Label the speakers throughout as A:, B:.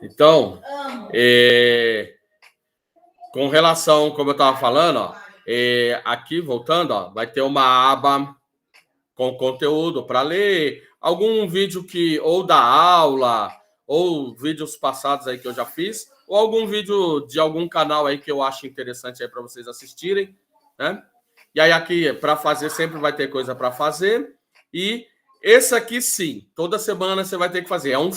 A: Então, com relação, como eu estava falando, ó, aqui, voltando, ó, vai ter uma aba com conteúdo para ler, algum vídeo que ou da aula, ou vídeos passados aí que eu já fiz, ou algum vídeo de algum canal aí que eu acho interessante aí para vocês assistirem, né? E aí aqui, para fazer, sempre vai ter coisa para fazer. E esse aqui, sim, toda semana você vai ter que fazer. É um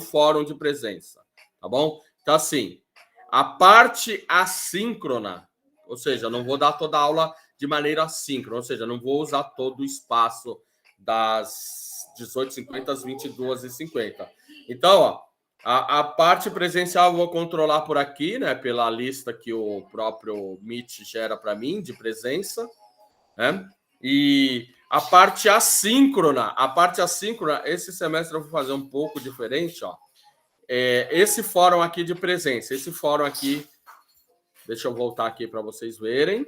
A: fórum de presença, tá bom? Então, assim, a parte assíncrona, ou seja, eu não vou dar toda a aula de maneira assíncrona, ou seja, não vou usar todo o espaço das 18h50 às 22h50. Então, ó, a parte presencial eu vou controlar por aqui, né? Pela lista que o próprio Meet gera para mim de presença, né? E a parte assíncrona, esse semestre eu vou fazer um pouco diferente, ó. Esse fórum aqui de presença, esse fórum aqui, deixa eu voltar aqui para vocês verem.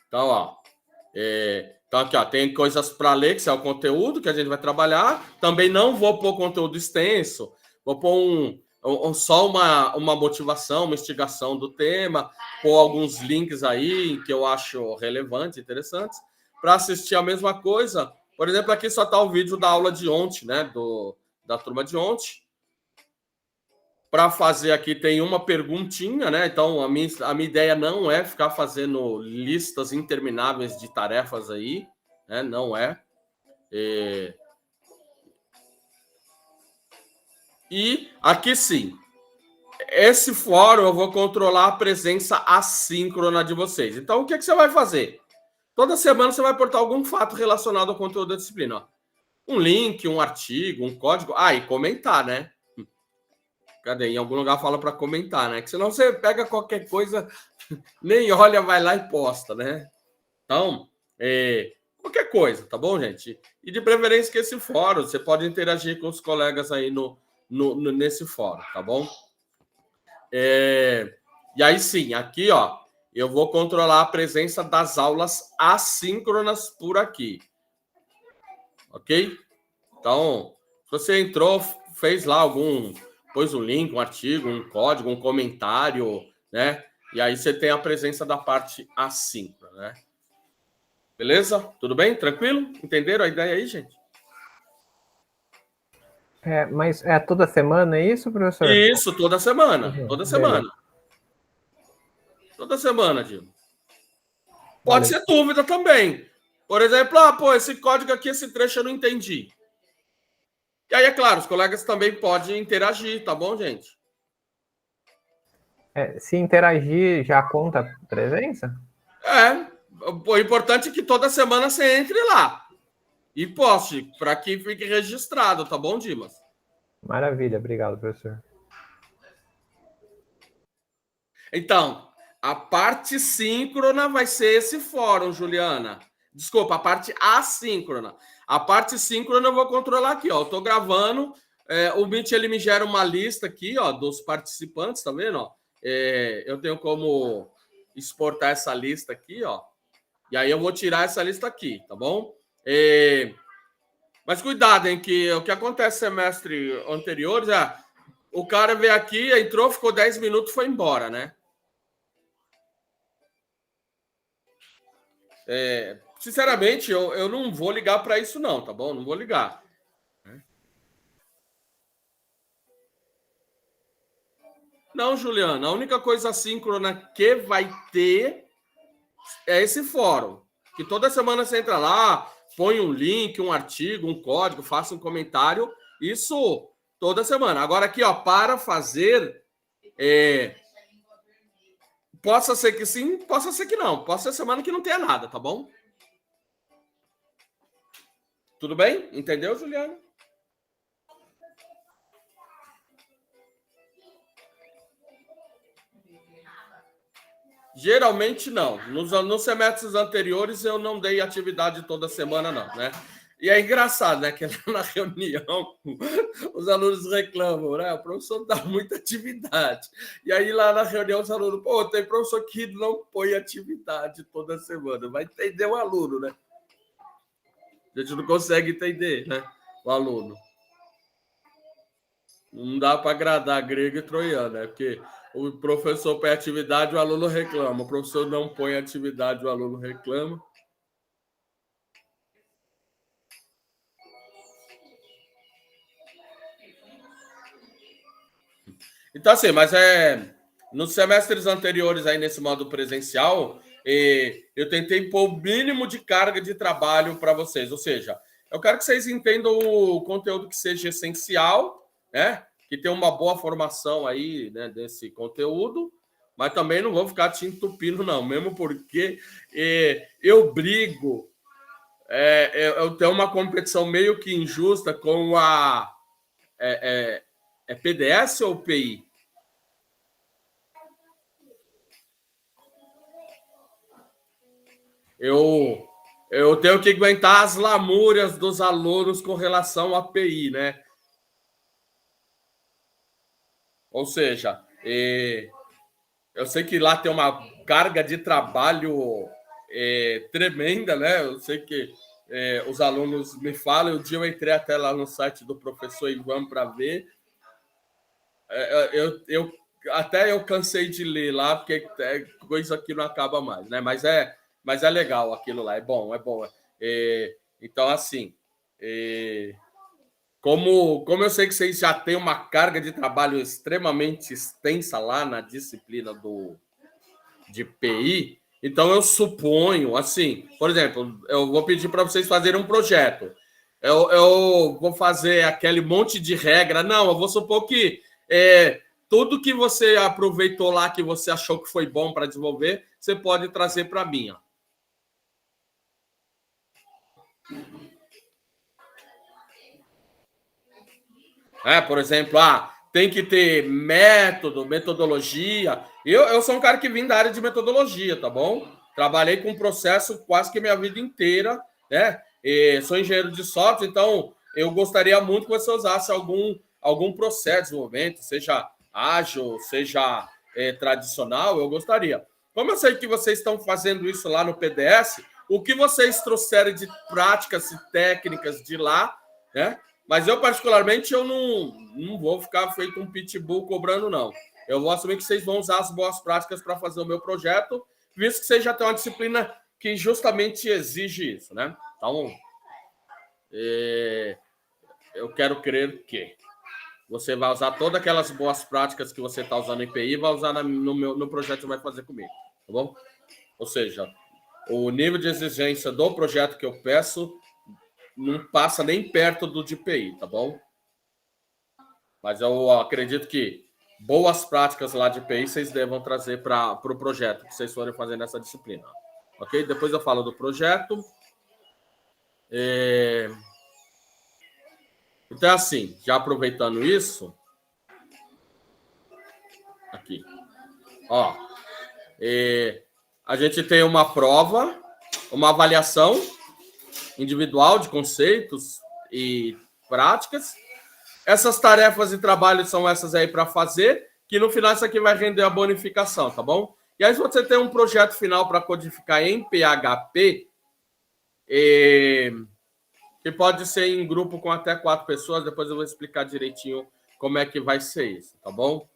A: Então, ó, então aqui, ó, tem coisas para ler, que é o conteúdo que a gente vai trabalhar. Também não vou pôr conteúdo extenso, vou pôr só uma motivação, uma instigação do tema, pôr alguns links aí que eu acho relevantes, interessantes, para assistir a mesma coisa. Por exemplo, aqui só está o vídeo da aula de ontem, né? Da turma de ontem. Para fazer aqui tem uma perguntinha, né? Então a minha ideia não é ficar fazendo listas intermináveis de tarefas aí, né? Não é. E aqui sim, esse fórum eu vou controlar a presença assíncrona de vocês. Então o que você vai fazer? Toda semana você vai portar algum fato relacionado ao conteúdo da disciplina. Ó. Um link, um artigo, um código. E comentar, né? Cadê? Em algum lugar fala para comentar, né? Que senão você pega qualquer coisa, nem olha, vai lá e posta, né? Então, qualquer coisa, tá bom, gente? E de preferência que esse fórum, você pode interagir com os colegas aí nesse fórum, tá bom? E aí sim, aqui, ó, eu vou controlar a presença das aulas assíncronas por aqui. Ok? Então, se você entrou, fez lá pôs um link, um artigo, um código, um comentário, né? E aí você tem a presença da parte assíncrona, né? Beleza? Tudo bem? Tranquilo? Entenderam a ideia aí, gente?
B: Mas é toda semana isso, professor?
A: Isso, toda semana. Toda semana.
B: Beleza.
A: Toda semana, Dino. Pode ser dúvida também. Por exemplo, esse código aqui, esse trecho eu não entendi. E aí, é claro, os colegas também podem interagir, tá bom, gente?
B: Se interagir, já conta presença?
A: O importante é que toda semana você entre lá e poste, para que fique registrado, tá bom, Dimas?
B: Maravilha, obrigado, professor.
A: Então, a parte síncrona vai ser esse fórum, Juliana. Desculpa, a parte assíncrona. A parte síncrona eu vou controlar aqui, ó. Eu tô gravando, o Meet ele me gera uma lista aqui, ó, dos participantes, tá vendo? Ó? Eu tenho como exportar essa lista aqui, ó. E aí eu vou tirar essa lista aqui, tá bom? Mas cuidado, hein, que o que acontece semestre anteriores o cara veio aqui, entrou, ficou 10 minutos, foi embora, né? Sinceramente, eu não vou ligar para isso, não, tá bom? Não vou ligar. Não, Juliana, a única coisa assíncrona que vai ter é esse fórum. Que toda semana você entra lá, põe um link, um artigo, um código, faça um comentário. Isso toda semana. Agora aqui, ó, para fazer. Possa ser que sim, possa ser que não. Possa ser semana que não tenha nada, tá bom? Tudo bem? Entendeu, Juliana? Geralmente não. Nos semestres anteriores eu não dei atividade toda semana, não, né? E é engraçado, né? Que na reunião os alunos reclamam, né? O professor dá muita atividade. E aí lá na reunião os alunos, tem professor que não põe atividade toda semana. Vai entender o aluno, né? A gente não consegue entender, né? O aluno. Não dá para agradar grego e troiano, né? Porque o professor põe atividade, o aluno reclama. O professor não põe atividade, o aluno reclama. Então, assim, mas nos semestres anteriores aí nesse modo presencial, eu tentei pôr o mínimo de carga de trabalho para vocês. Ou seja, eu quero que vocês entendam o conteúdo que seja essencial, né? Que tenha uma boa formação aí, né, desse conteúdo, mas também não vou ficar te entupindo, não, mesmo porque eu brigo, eu tenho uma competição meio que injusta com a PDS ou PI? Eu tenho que aguentar as lamúrias dos alunos com relação à PI, né? Ou seja, eu sei que lá tem uma carga de trabalho tremenda, né? Eu sei que os alunos me falam. Um dia eu entrei até lá no site do professor Ivan para ver. Até eu cansei de ler lá, porque é coisa que não acaba mais, né? Mas é legal aquilo lá, é bom, é bom. Então, assim, como eu sei que vocês já têm uma carga de trabalho extremamente extensa lá na disciplina de PI, então eu suponho, assim, por exemplo, eu vou pedir para vocês fazerem um projeto. Eu vou fazer aquele monte de regra. Não, eu vou supor que tudo que você aproveitou lá, que você achou que foi bom para desenvolver, você pode trazer para mim. Por exemplo, tem que ter método, metodologia. Eu sou um cara que vim da área de metodologia, tá bom? Trabalhei com processo quase que minha vida inteira, né? Sou engenheiro de software, então eu gostaria muito que você usasse algum processo de desenvolvimento, seja ágil, seja tradicional, eu gostaria. Como eu sei que vocês estão fazendo isso lá no PDS, o que vocês trouxerem de práticas e técnicas de lá, né? Mas eu, particularmente, eu não vou ficar feito um pitbull cobrando, não. Eu vou assumir que vocês vão usar as boas práticas para fazer o meu projeto, visto que vocês já têm uma disciplina que justamente exige isso, né? Então, eu quero crer que você vai usar todas aquelas boas práticas que você está usando em PI e vai usar no projeto que vai fazer comigo, tá bom? Ou seja, o nível de exigência do projeto que eu peço não passa nem perto do de PI, tá bom? Mas eu acredito que boas práticas lá de PI vocês devam trazer para o projeto que vocês forem fazer nessa disciplina. Ok? Depois eu falo do projeto. Então, assim, já aproveitando isso, aqui, ó, a gente tem uma prova, uma avaliação individual de conceitos e práticas. Essas tarefas e trabalhos são essas aí para fazer, que no final isso aqui vai render a bonificação, tá bom? E aí, se você tem um projeto final para codificar em PHP, que pode ser em grupo com até 4 pessoas, depois eu vou explicar direitinho como é que vai ser isso, tá bom?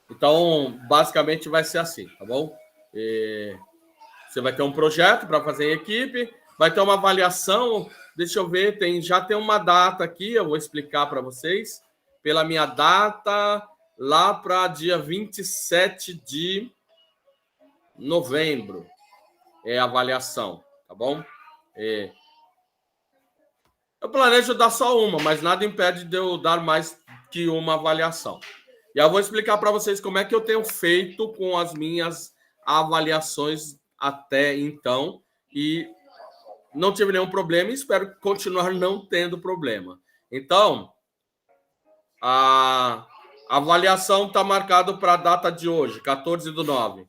A: Então, basicamente vai ser assim, tá bom? Você vai ter um projeto para fazer em equipe, vai ter uma avaliação. Deixa eu ver, já tem uma data aqui, eu vou explicar para vocês. Pela minha data, lá para dia 27 de novembro é a avaliação, tá bom? Eu planejo dar só uma, mas nada impede de eu dar mais que uma avaliação. E eu vou explicar para vocês como é que eu tenho feito com as minhas avaliações até então. E não tive nenhum problema e espero continuar não tendo problema. Então, a avaliação está marcada para a data de hoje, 14/9.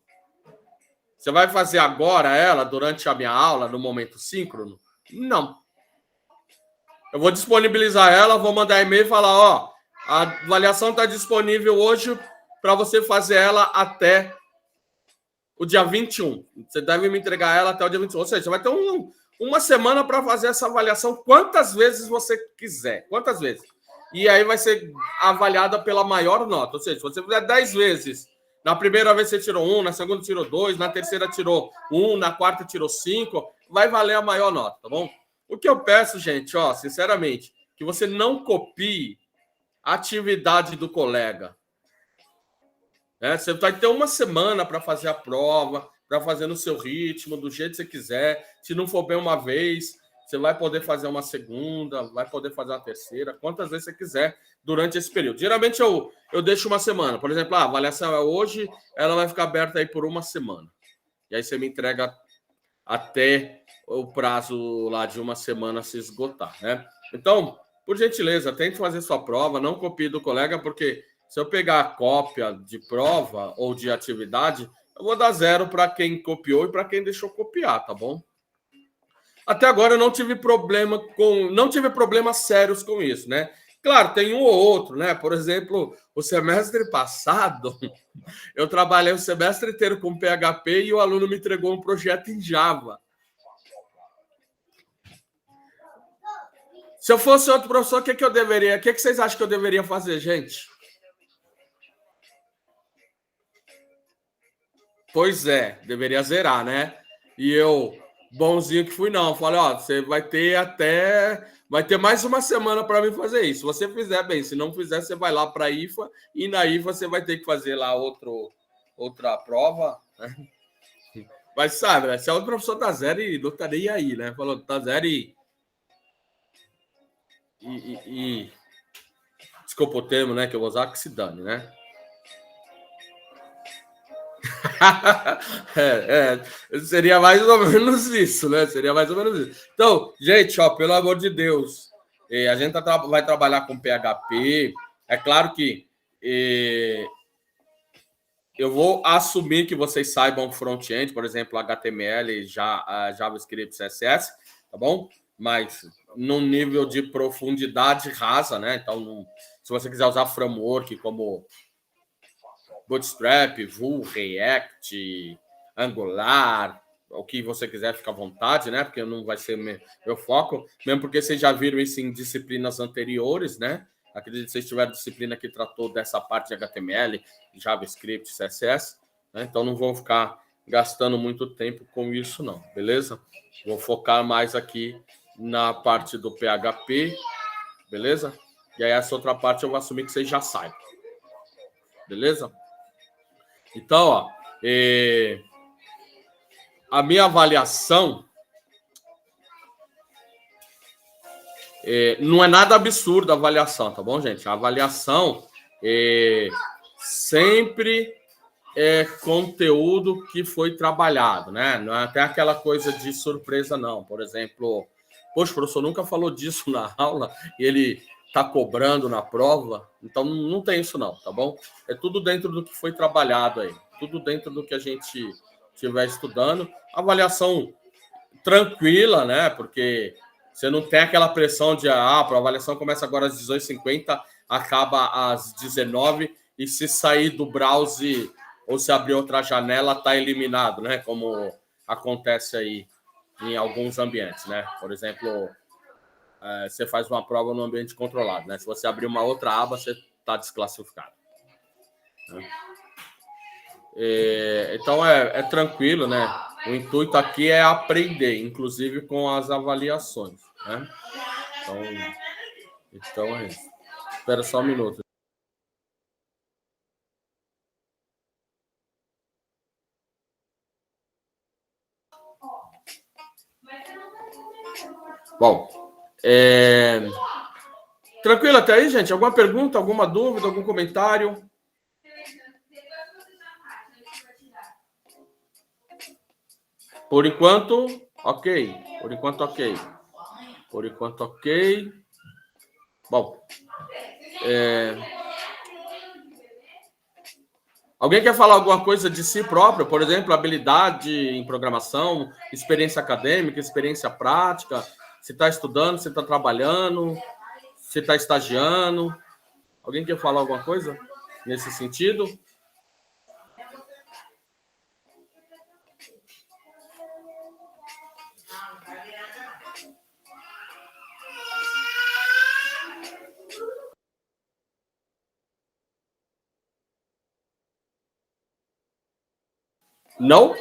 A: Você vai fazer agora ela, durante a minha aula, no momento síncrono? Não. Eu vou disponibilizar ela, vou mandar e-mail e falar, a avaliação está disponível hoje para você fazer ela até o dia 21. Você deve me entregar ela até o dia 21. Ou seja, você vai ter uma semana para fazer essa avaliação quantas vezes você quiser. Quantas vezes? E aí vai ser avaliada pela maior nota. Ou seja, se você fizer 10 vezes, na primeira vez você tirou 1, na segunda tirou 2, na terceira tirou 1, na quarta tirou 5, vai valer a maior nota, tá bom? O que eu peço, gente, ó, sinceramente, que você não copie a atividade do colega. Você vai ter uma semana para fazer a prova, para fazer no seu ritmo, do jeito que você quiser. Se não for bem uma vez, você vai poder fazer uma segunda, vai poder fazer uma terceira, quantas vezes você quiser durante esse período. Geralmente eu deixo uma semana. Por exemplo, a avaliação é hoje, ela vai ficar aberta aí por uma semana. E aí você me entrega até o prazo lá de uma semana se esgotar, né? Então, por gentileza, tente fazer sua prova, não copie do colega, porque se eu pegar a cópia de prova ou de atividade, eu vou dar 0 para quem copiou e para quem deixou copiar, tá bom? Até agora eu não tive problemas sérios com isso, né? Claro, tem um ou outro, né? Por exemplo, o semestre passado, eu trabalhei o semestre inteiro com PHP e o aluno me entregou um projeto em Java. Se eu fosse outro professor, o que vocês acham que eu deveria fazer, gente? Pois é, deveria zerar, né? E eu, bonzinho que fui, não. Falei, ó, você vai ter mais uma semana para mim fazer isso. Se você fizer, bem. Se não fizer, você vai lá para a IFA e na IFA você vai ter que fazer lá outra prova, né? Mas sabe, né? Se é outro professor da zero, não estaria aí, né? Falou, tá zero e desculpa o termo, né? Que eu vou usar, que se dane, né? Seria mais ou menos isso, né? Seria mais ou menos isso. Então, gente, ó, pelo amor de Deus, a gente vai trabalhar com PHP. É claro que eu vou assumir que vocês saibam front-end, por exemplo, HTML, JavaScript, CSS, tá bom? Mas num nível de profundidade rasa, né? Então, se você quiser usar framework como Bootstrap, Vue, React, Angular, o que você quiser, fica à vontade, né? Porque não vai ser meu foco, mesmo porque vocês já viram isso em disciplinas anteriores, né? Acredito que vocês tiveram disciplina que tratou dessa parte de HTML, JavaScript, CSS, né? Então não vou ficar gastando muito tempo com isso, não, beleza? Vou focar mais aqui na parte do PHP, beleza? E aí essa outra parte eu vou assumir que vocês já saibam, beleza? Então, ó, a minha avaliação não é nada absurda a avaliação, tá bom, gente? A avaliação sempre é conteúdo que foi trabalhado, né? Não é até aquela coisa de surpresa, não. Por exemplo, poxa, o professor nunca falou disso na aula e ele está cobrando na prova, então não tem isso não, tá bom? É tudo dentro do que foi trabalhado aí, tudo dentro do que a gente estiver estudando. Avaliação tranquila, né? Porque você não tem aquela pressão de a avaliação começa agora às 18h50, acaba às 19h, e se sair do browser ou se abrir outra janela, está eliminado, né? Como acontece aí em alguns ambientes, né? Por exemplo, você faz uma prova no ambiente controlado, né? Se você abrir uma outra aba, você está desclassificado. Né? Então é tranquilo, né? O intuito aqui é aprender, inclusive com as avaliações, né? Então é isso. Espera só um minuto. Bom, tranquilo até aí, gente? Alguma pergunta, alguma dúvida, algum comentário? Por enquanto, ok. Por enquanto, ok. Por enquanto, ok. Bom, alguém quer falar alguma coisa de si próprio? Por exemplo, habilidade em programação, experiência acadêmica, experiência prática? Se está estudando, se está trabalhando, se está estagiando? Alguém quer falar alguma coisa nesse sentido? Não?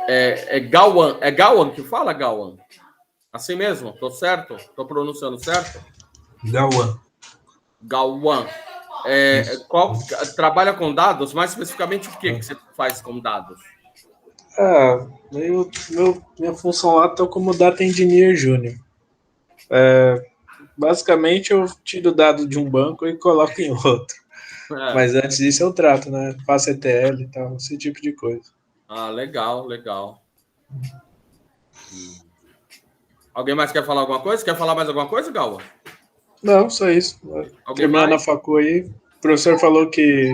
A: É Gawan que fala, Gawan? Assim mesmo? Tô certo? Tô pronunciando certo? Gawan. Trabalha com dados? Mais especificamente, o que você faz com dados?
C: Minha função lá tá como Data Engineer Júnior. Basicamente, eu tiro dado de um banco e coloco em outro. Mas antes disso eu trato, né? Faço ETL e tal, esse tipo de coisa.
A: Legal. Alguém mais quer falar alguma coisa? Quer falar mais alguma coisa, Gawan?
C: Não, só isso. Terminando a facu aí, o professor falou que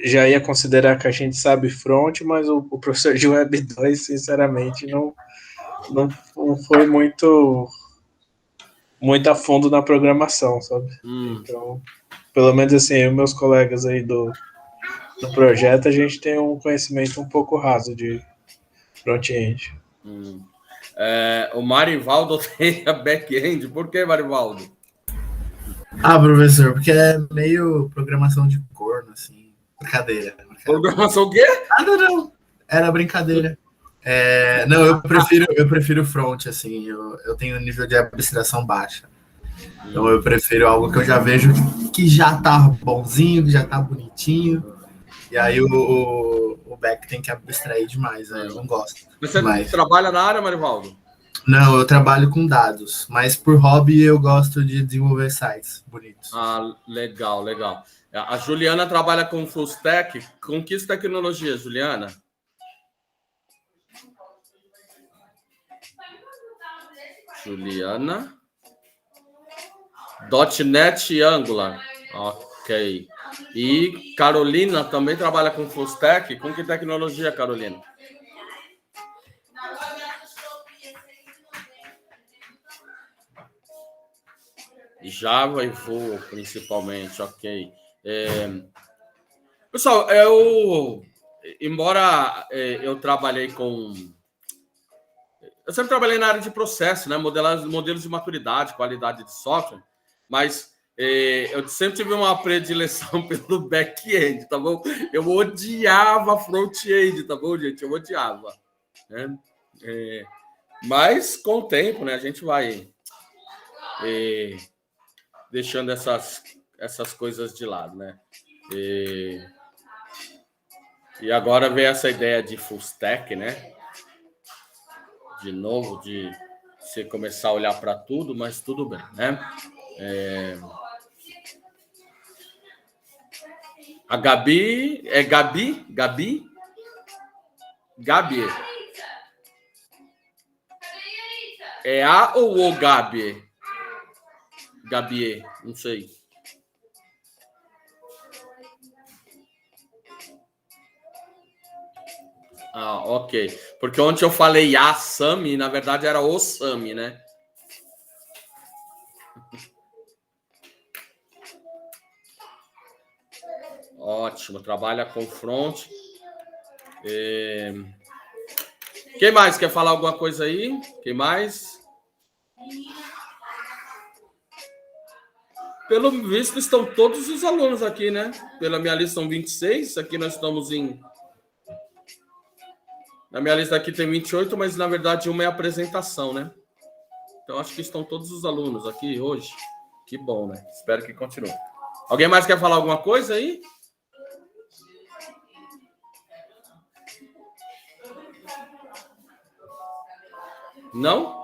C: já ia considerar que a gente sabe front, mas o professor de Web 2, sinceramente, não foi muito a fundo na programação, sabe? Então, pelo menos assim, eu e meus colegas aí do projeto, a gente tem um conhecimento um pouco raso de front-end.
A: O Marivaldo tem a back-end. Por que, Marivaldo?
D: Professor, porque é meio programação de corno, assim. Brincadeira.
A: Programação o quê?
D: Não. Era brincadeira. Não, eu prefiro front, assim. Eu tenho um nível de abstração baixa. Então eu prefiro algo que eu já vejo que já tá bonzinho, que já tá bonitinho. E aí o back tem que abstrair demais, né? Eu não gosto.
A: Você trabalha na área, Marivaldo?
D: Não, eu trabalho com dados, mas por hobby eu gosto de desenvolver sites bonitos.
A: Legal. A Juliana trabalha com full stack. Com que tecnologia, Juliana? Juliana. .NET e Angular. Ok. E Carolina também trabalha com full stack. Com que tecnologia, Carolina? Java e Vue, principalmente. Ok. Pessoal, embora eu trabalhei com... Eu sempre trabalhei na área de processo, né? Modelos de maturidade, qualidade de software, mas eu sempre tive uma predileção pelo back-end, tá bom? Eu odiava front-end, tá bom, gente? Eu odiava. Né? Mas, com o tempo, né? A gente vai deixando essas coisas de lado, né? E agora vem essa ideia de full stack, né? De novo, de você começar a olhar para tudo, mas tudo bem, né? A Gabi... É Gabi? Gabi? É A ou o Gabi? Gabi, não sei. Ok. Porque ontem eu falei a Sami, na verdade era o Sami, né? Ótimo. Trabalha com front. Quem mais quer falar alguma coisa aí? Quem mais? Pelo visto, estão todos os alunos aqui, né? Pela minha lista são 26. Aqui nós estamos em... Na minha lista aqui tem 28, mas na verdade uma é a apresentação, né? Então acho que estão todos os alunos aqui hoje. Que bom, né? Espero que continue. Alguém mais quer falar alguma coisa aí? Não?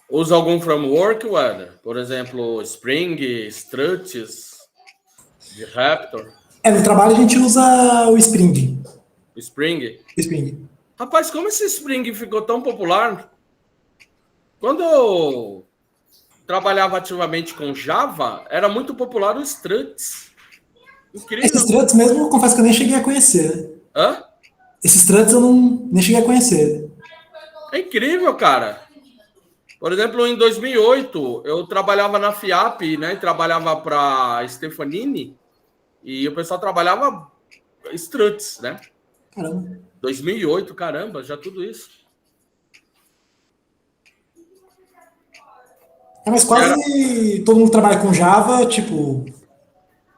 A: Usa algum framework, Weather? Por exemplo, Spring, Struts, de Raptor?
E: No trabalho a gente usa o Spring.
A: Spring? Rapaz, como esse Spring ficou tão popular? Quando eu trabalhava ativamente com Java, era muito popular o Struts. Incrível.
E: Esses Struts mesmo, eu confesso que eu nem cheguei a conhecer.
A: Hã?
E: Esses Struts eu nem cheguei a conhecer.
A: É incrível, cara. Por exemplo, em 2008, eu trabalhava na FIAP, né? Trabalhava para Stefanini e o pessoal trabalhava struts, né?
E: Caramba.
A: 2008, caramba, já tudo isso.
E: Mas quase todo mundo trabalha com Java, tipo...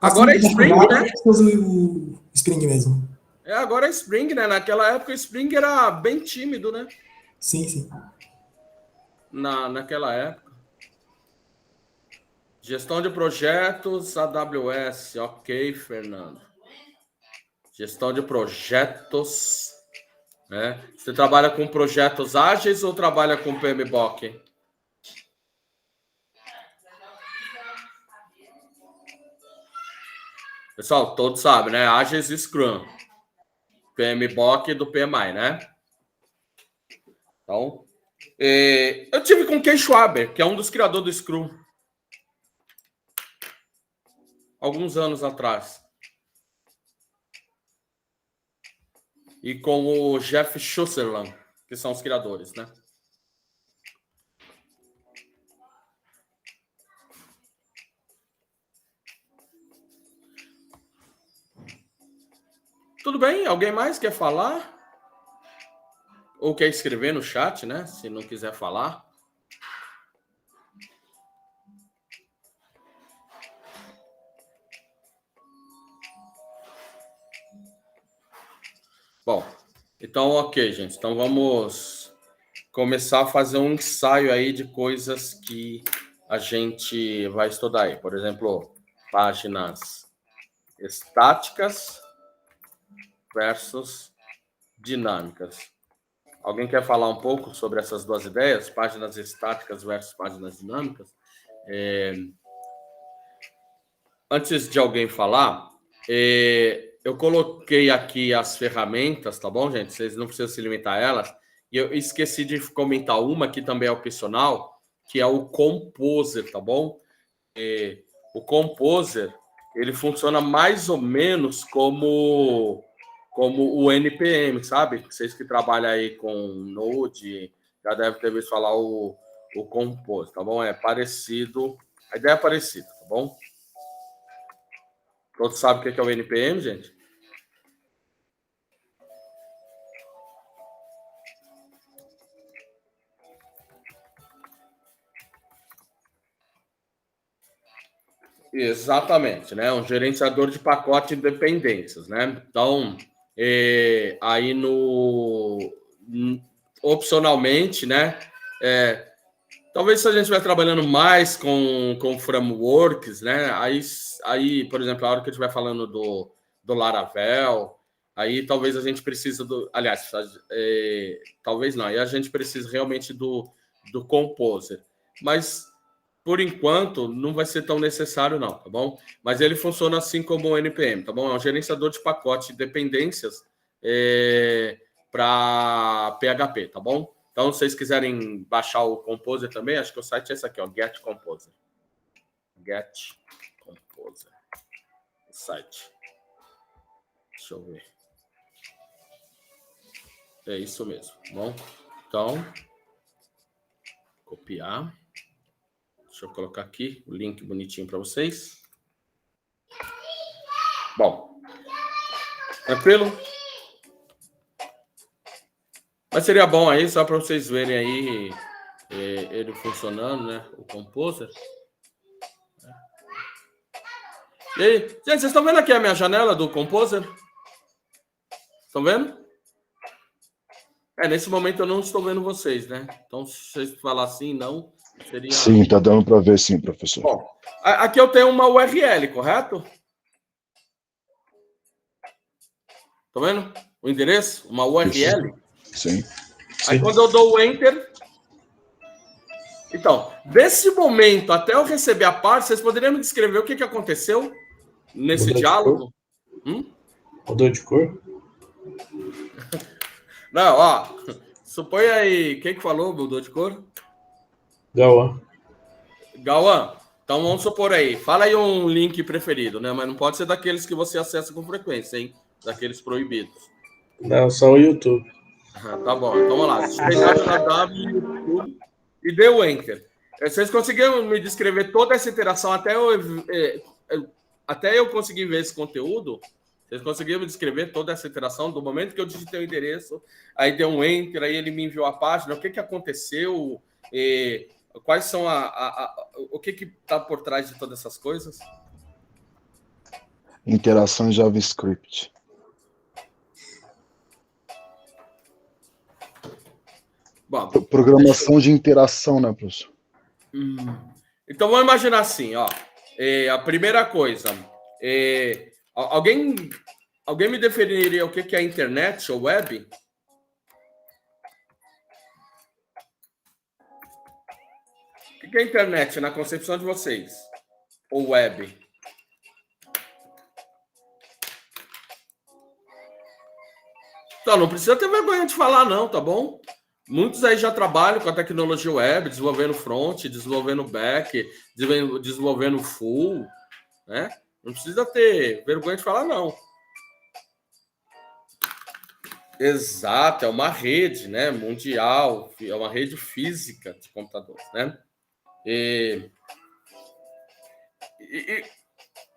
A: Agora é Spring,
E: Java,
A: né?
E: usa o Spring mesmo.
A: Agora é Spring, né? Naquela época o Spring era bem tímido, né?
E: Sim, sim.
A: Naquela época. Gestão de projetos, AWS. Ok, Fernando. Gestão de projetos. Né? Você trabalha com projetos ágeis ou trabalha com PMBOK? Pessoal, todos sabem, né? Ágeis e Scrum. PMBOK do PMI, né? Então, eu tive com o Ken Schwaber, que é um dos criadores do Scrum. Alguns anos atrás. E com o Jeff Schusserland, que são os criadores, né? Tudo bem? Alguém mais quer falar? Ou quer escrever no chat, né? Se não quiser falar. Bom, então ok, gente. Então vamos começar a fazer um ensaio aí de coisas que a gente vai estudar aí. Por exemplo, páginas estáticas versus dinâmicas. Alguém quer falar um pouco sobre essas duas ideias? Páginas estáticas versus páginas dinâmicas? Antes de alguém falar, eu coloquei aqui as ferramentas, tá bom, gente? Vocês não precisam se limitar a elas. E eu esqueci de comentar uma que também é opcional, que é o Composer, tá bom? O Composer, ele funciona mais ou menos como o NPM, sabe? Vocês que trabalham aí com Node, já devem ter visto falar o Composer, tá bom? É parecido, a ideia é parecida, tá bom? Todos sabem o que é o NPM, gente? Exatamente, né? Um gerenciador de pacote de dependências, né? Então, aí opcionalmente, né? Talvez se a gente estiver trabalhando mais com frameworks, né? Aí, por exemplo, a hora que eu estiver falando do Laravel, aí talvez a gente precise do... Aliás, talvez não. Aí a gente precisa realmente do Composer. Mas, por enquanto, não vai ser tão necessário não, tá bom? Mas ele funciona assim como o NPM, tá bom? É um gerenciador de pacote de dependências para PHP, tá bom? Então, se vocês quiserem baixar o Composer também, acho que o site é esse aqui, ó, Get Composer. Get Composer. O site. Deixa eu ver. É isso mesmo, tá bom? Então, copiar. Deixa eu colocar aqui o link bonitinho para vocês. Bom. Tranquilo? Mas seria bom aí, só para vocês verem aí ele funcionando, né? O Composer. E aí? Gente, vocês estão vendo aqui a minha janela do Composer? Estão vendo? Nesse momento eu não estou vendo vocês, né? Então, se vocês falar assim, não, seria...
F: Sim, tá dando para ver sim, professor.
A: Bom, aqui eu tenho uma URL, correto? Estão vendo? O endereço? Uma URL?
F: Sim.
A: Aí quando eu dou o Enter... Então, desse momento até eu receber a parte, vocês poderiam me descrever o que aconteceu nesse
C: Mudou de
A: diálogo?
C: Mudou de cor?
A: Não, ó. Suponha aí. Quem que falou, mudou de cor?
C: Gauan.
A: Gauan. Então vamos supor aí. Fala aí um link preferido, né? Mas não pode ser daqueles que você acessa com frequência, hein? Daqueles proibidos.
C: Não, só o YouTube.
A: Tá bom, então vamos lá. Digitei www, YouTube e deu Enter. Vocês conseguiram me descrever toda essa interação até eu conseguir ver esse conteúdo? Vocês conseguiram me descrever toda essa interação do momento que eu digitei o endereço, aí deu um Enter, aí ele me enviou a página, o que aconteceu, quais são o que está por trás de todas essas coisas?
F: Interação em JavaScript.
A: Bom,
F: Programação de interação, né, professor?
A: Então vamos imaginar assim, ó. A primeira coisa, alguém me definiria o que é internet ou web? O que é internet na concepção de vocês? Ou web? Então, não precisa ter vergonha de falar, não, tá bom? Muitos aí já trabalham com a tecnologia web, desenvolvendo front, desenvolvendo back, desenvolvendo full, né? Não precisa ter vergonha de falar, não. Exato, é uma rede, né, mundial, é uma rede física de computadores, né? E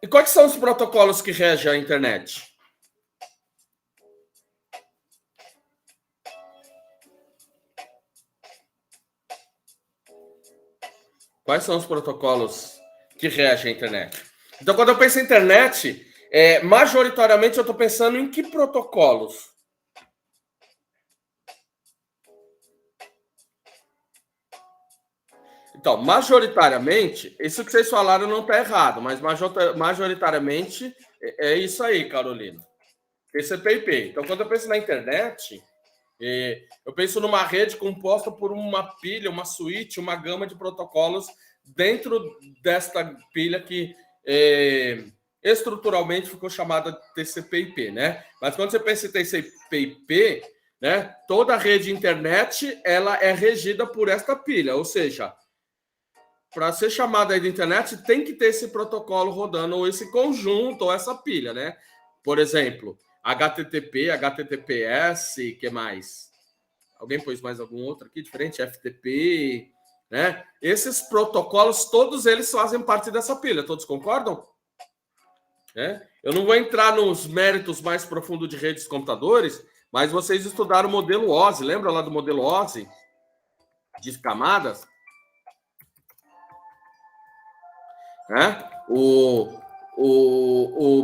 A: quais são os protocolos que regem a internet? Quais são os protocolos que regem a internet? Então, quando eu penso em internet, majoritariamente eu estou pensando em que protocolos? Então, majoritariamente, isso que vocês falaram não está errado, mas majoritariamente é isso aí, Carolina. TCP/IP. Então, quando eu penso na internet, eu penso numa rede composta por uma pilha, uma suíte, uma gama de protocolos dentro desta pilha que estruturalmente ficou chamada TCP/IP, né? Mas quando você pensa em TCP/IP, né, toda a rede internet ela é regida por esta pilha, ou seja, para ser chamada aí de internet tem que ter esse protocolo rodando, ou esse conjunto, ou essa pilha, né? Por exemplo, HTTP, HTTPS, que mais? Alguém pôs mais algum outro aqui diferente? FTP, né? Esses protocolos, todos eles fazem parte dessa pilha. Todos concordam? Eu não vou entrar nos méritos mais profundos de redes de computadores, mas vocês estudaram o modelo OSI. Lembra lá do modelo OSI? De camadas? O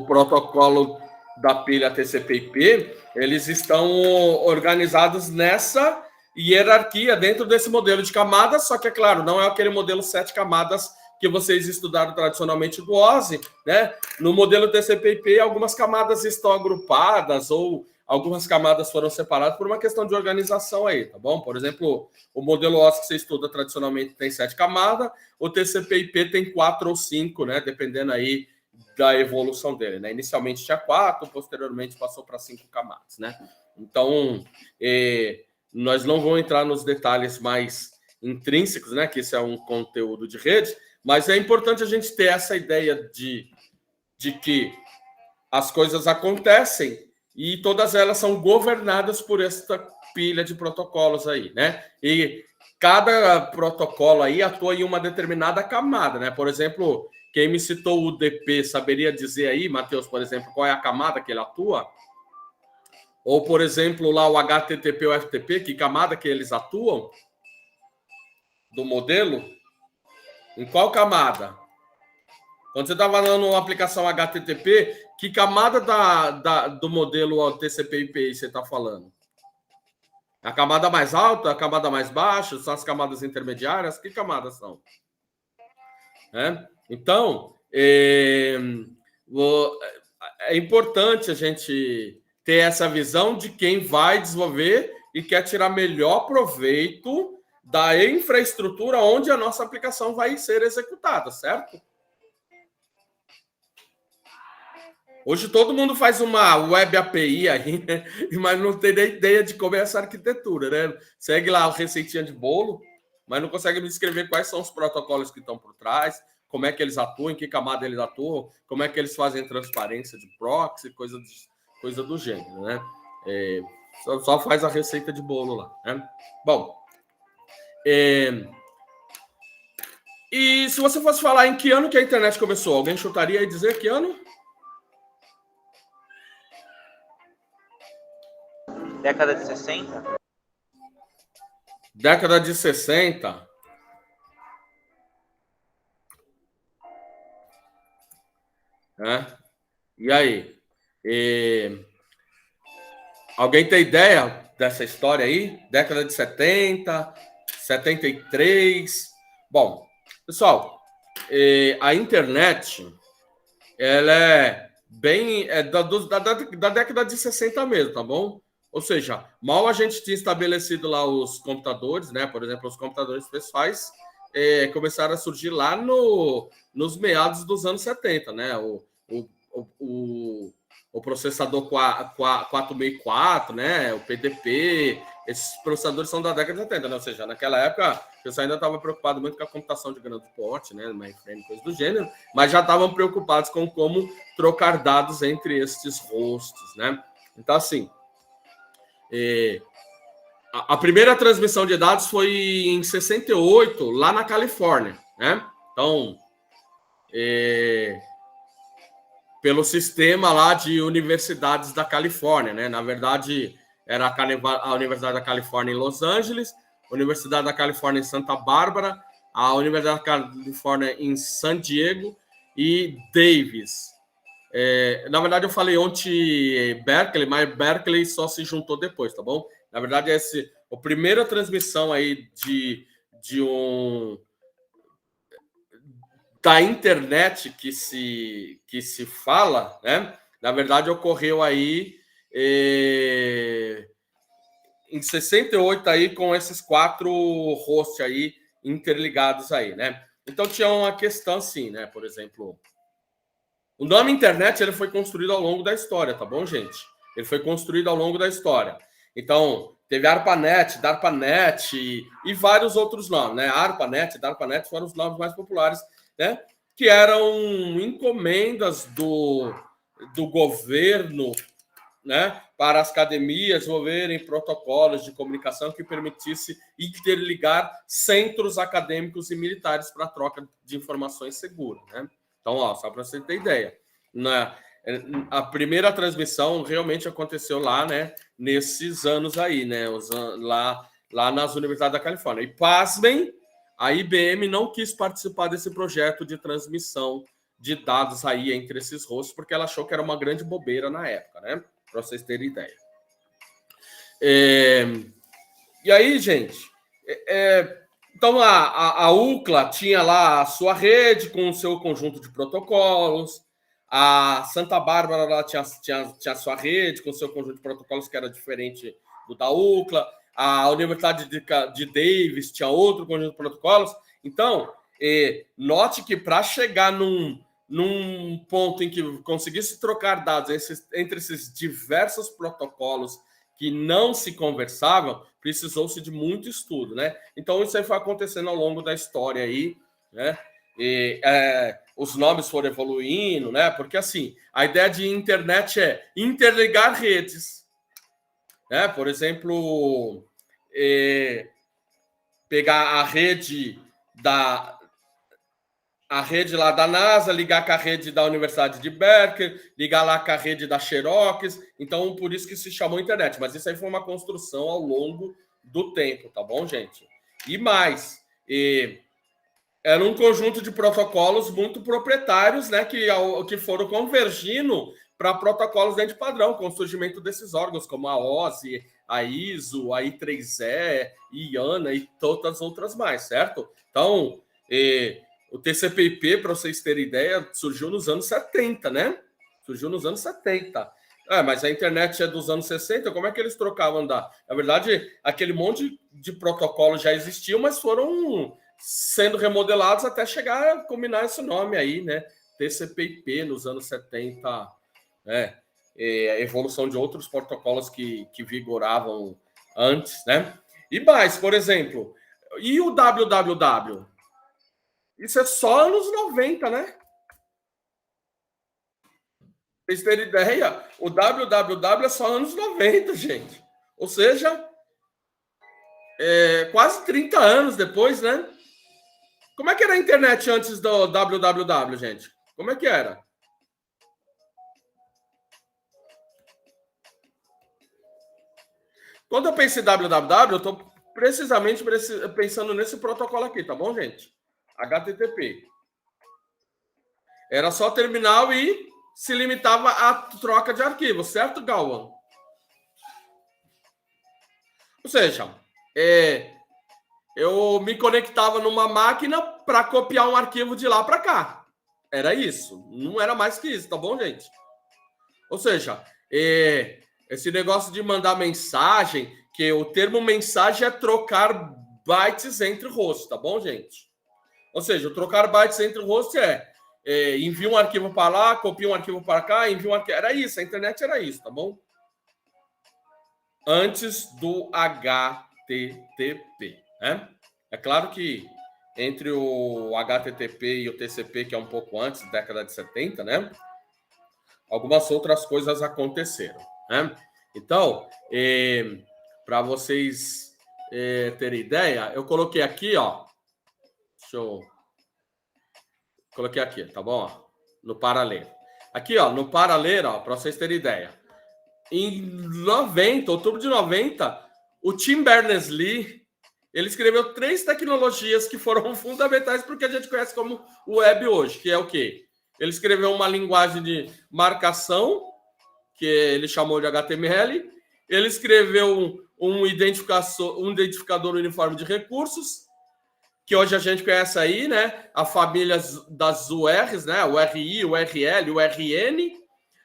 A: protocolo da pilha TCP/IP, eles estão organizados nessa hierarquia dentro desse modelo de camadas, só que, é claro, não é aquele modelo 7 camadas que vocês estudaram tradicionalmente do OSI, né? No modelo TCP/IP, algumas camadas estão agrupadas ou algumas camadas foram separadas por uma questão de organização aí, tá bom? Por exemplo, o modelo OSI que você estuda tradicionalmente tem 7 camadas, o TCP/IP tem 4 ou 5, né? Dependendo aí da evolução dele, né? Inicialmente tinha 4, posteriormente passou para 5 camadas, né? Então, nós não vamos entrar nos detalhes mais intrínsecos, né? Que isso é um conteúdo de rede, mas é importante a gente ter essa ideia de que as coisas acontecem e todas elas são governadas por esta pilha de protocolos aí, né? E cada protocolo aí atua em uma determinada camada, né? Por exemplo, quem me citou o UDP saberia dizer aí, Matheus, por exemplo, qual é a camada que ele atua? Ou, por exemplo, lá o HTTP ou FTP, que camada que eles atuam? Do modelo? Em qual camada? Quando você está falando uma aplicação HTTP, que camada do modelo TCP/IP você está falando? A camada mais alta, a camada mais baixa, são as camadas intermediárias? Que camadas são? Então, é importante a gente ter essa visão de quem vai desenvolver e quer tirar melhor proveito da infraestrutura onde a nossa aplicação vai ser executada, certo? Hoje todo mundo faz uma web API aí, né? Mas não tem nem ideia de como é essa arquitetura, né? Segue lá a receitinha de bolo, mas não consegue me descrever quais são os protocolos que estão por trás, como é que eles atuam, em que camada eles atuam, como é que eles fazem transparência de proxy, coisa do gênero, né? Só faz a receita de bolo lá, né? Bom, e se você fosse falar em que ano que a internet começou, alguém chutaria e dizer que ano?
G: Década de 60?
A: Década de 60. E aí? Alguém tem ideia dessa história aí? Década de 70, 73. Bom, pessoal, a internet, ela é bem da década de 60 mesmo, tá bom? Ou seja, mal a gente tinha estabelecido lá os computadores, né? Por exemplo, os computadores pessoais começaram a surgir lá nos meados dos anos 70, né? O processador 464, né? O PDP, esses processadores são da década de 70, né? Ou seja, naquela época, o pessoal ainda estava preocupado muito com a computação de grande porte, né? Mainframe, coisa do gênero, mas já estavam preocupados com como trocar dados entre esses hosts, né? Então, assim, a primeira transmissão de dados foi em 68, lá na Califórnia, né? Então, pelo sistema lá de universidades da Califórnia, né? Na verdade, era a Universidade da Califórnia em Los Angeles, a Universidade da Califórnia em Santa Bárbara, a Universidade da Califórnia em San Diego e Davis. Na verdade, eu falei ontem Berkeley, mas Berkeley só se juntou depois, tá bom? Na verdade, a primeira transmissão aí da internet que se fala, né? Na verdade, ocorreu aí em 68 aí com esses 4 hosts aí interligados aí, né? Então tinha uma questão assim, né? Por exemplo, o nome internet ele foi construído ao longo da história, tá bom, gente? Ele foi construído ao longo da história. Então, teve ARPANET, DARPANET e vários outros nomes, né? ARPANET, DARPANET foram os nomes mais populares, né? Que eram encomendas do governo, né? Para as academias desenvolverem protocolos de comunicação que permitisse interligar centros acadêmicos e militares para troca de informações seguras, né? Então, ó, só para você ter ideia, a primeira transmissão realmente aconteceu lá, né? Nesses anos aí, né? Lá nas universidades da Califórnia. E pasmem, a IBM não quis participar desse projeto de transmissão de dados aí entre esses hosts, porque ela achou que era uma grande bobeira na época, né? Para vocês terem ideia. E aí, gente, então a UCLA tinha lá a sua rede com o seu conjunto de protocolos, a Santa Bárbara lá tinha a sua rede com o seu conjunto de protocolos que era diferente do da UCLA, a Universidade de Davis tinha outro conjunto de protocolos. Então, note que para chegar num ponto em que conseguisse trocar dados entre esses diversos protocolos que não se conversavam, precisou-se de muito estudo, né? Então, isso aí foi acontecendo ao longo da história aí, né? Os nomes foram evoluindo, né? Porque, assim, a ideia de internet é interligar redes, né? Por exemplo, pegar a rede lá da NASA, ligar com a rede da Universidade de Berkeley, ligar lá com a rede da Xerox. Então, por isso que se chamou internet. Mas isso aí foi uma construção ao longo do tempo, tá bom, gente? E mais, era um conjunto de protocolos muito proprietários, né, que foram convergindo para protocolos dentro de padrão, com o surgimento desses órgãos, como a OSI, a ISO, a I3E, IANA e todas as outras mais, certo? Então, o TCP/IP, para vocês terem ideia, surgiu nos anos 70, né? Surgiu nos anos 70. Mas a internet é dos anos 60, como é que eles trocavam dados? Na verdade, aquele monte de protocolos já existiam, mas foram sendo remodelados até chegar a combinar esse nome aí, né? TCP/IP nos anos 70, né? A evolução de outros protocolos que vigoravam antes, né? E mais, por exemplo, e o www? Isso é só anos 90, né? Pra vocês terem ideia, o www é só anos 90, gente. Ou seja, quase 30 anos depois, né? Como é que era a internet antes do www, gente? Como é que era? Quando eu penso em www, eu estou precisamente pensando nesse protocolo aqui, tá bom, gente? HTTP. Era só terminal e se limitava à troca de arquivos, certo, Galwan? Ou seja, eu me conectava numa máquina para copiar um arquivo de lá para cá. Era isso. Não era mais que isso, tá bom, gente? Ou seja, esse negócio de mandar mensagem, que o termo mensagem é trocar bytes entre hosts, tá bom, gente? Ou seja, o trocar bytes entre hosts envia um arquivo para lá, copia um arquivo para cá, envia um arquivo. Era isso, a internet era isso, tá bom? Antes do HTTP, né? É claro que entre o HTTP e o TCP, que é um pouco antes, década de 70, né? Algumas outras coisas aconteceram, né? Então, para vocês terem ideia, eu coloquei aqui, ó. Coloquei aqui, tá bom? Ó, no paralelo. Aqui, ó, no paralelo, ó, para vocês terem ideia. Em outubro de 90, o Tim Berners-Lee, ele escreveu 3 tecnologias que foram fundamentais para o que a gente conhece como web hoje, que é o quê? Ele escreveu uma linguagem de marcação, que ele chamou de HTML. Ele escreveu um identificador uniforme de recursos, que hoje a gente conhece aí, né? A família das URs, né? O RI, o URL, o URN,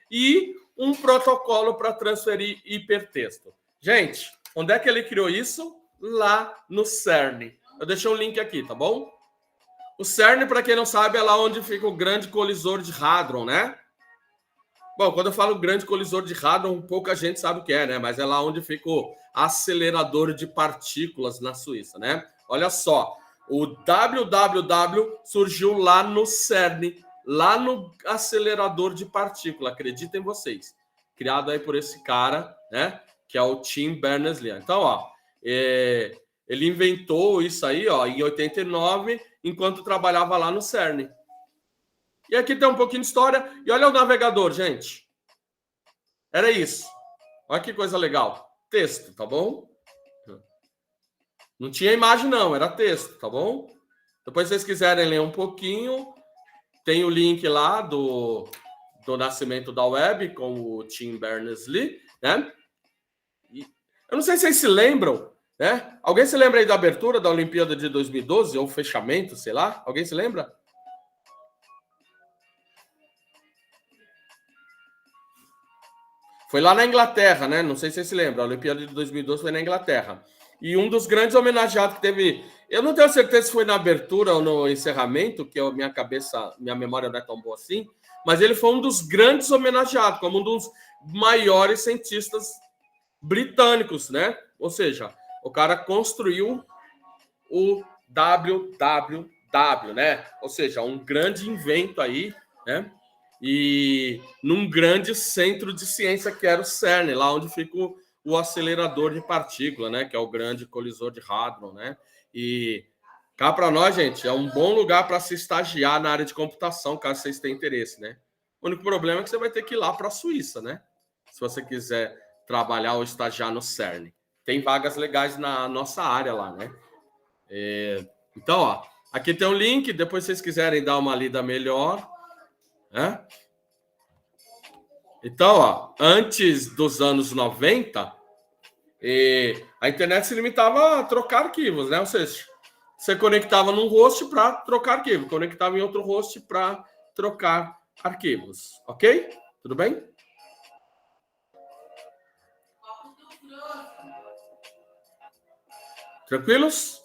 A: e um protocolo para transferir hipertexto. Gente, onde é que ele criou isso? Lá no CERN. Eu deixei um link aqui, tá bom? O CERN, para quem não sabe, é lá onde fica o grande colisor de Hadron, né? Bom, quando eu falo grande colisor de Hadron, pouca gente sabe o que é, né? Mas é lá onde fica o acelerador de partículas na Suíça, né? Olha só, o www surgiu lá no CERN, lá no acelerador de partícula, acreditem vocês. Criado aí por esse cara, né? Que é o Tim Berners-Lee. Então, ó, ele inventou isso aí, ó, em 89, enquanto trabalhava lá no CERN. E aqui tem um pouquinho de história. E olha o navegador, gente. Era isso. Olha que coisa legal. Texto, tá bom? Não tinha imagem, não. Era texto, tá bom? Depois, se vocês quiserem ler um pouquinho, tem o link lá do nascimento da web com o Tim Berners-Lee, né? E eu não sei se vocês se lembram, né? Alguém se lembra aí da abertura da Olimpíada de 2012? Ou fechamento, sei lá? Alguém se lembra? Foi lá na Inglaterra, né? Não sei se vocês se lembram. A Olimpíada de 2012 foi na Inglaterra. E um dos grandes homenageados que teve... Eu não tenho certeza se foi na abertura ou no encerramento, que minha memória não é tão boa assim, mas ele foi um dos grandes homenageados, como um dos maiores cientistas britânicos, né? Ou seja, o cara construiu o www, né? Ou seja, um grande invento aí, né? E num grande centro de ciência que era o CERN, lá onde fica o acelerador de partícula, né? Que é o grande colisor de Hadron, né? E cá para nós, gente, é um bom lugar para se estagiar na área de computação, caso vocês tenham interesse, né? O único problema é que você vai ter que ir lá para a Suíça, né? Se você quiser trabalhar ou estagiar no CERN. Tem vagas legais na nossa área lá, né? Então, ó, aqui tem um link, depois se vocês quiserem dar uma lida melhor, né? Então, ó, antes dos anos 90, a internet se limitava a trocar arquivos, né? Ou seja, você conectava num host para trocar arquivo, conectava em outro host para trocar arquivos, ok? Tudo bem? Tranquilos?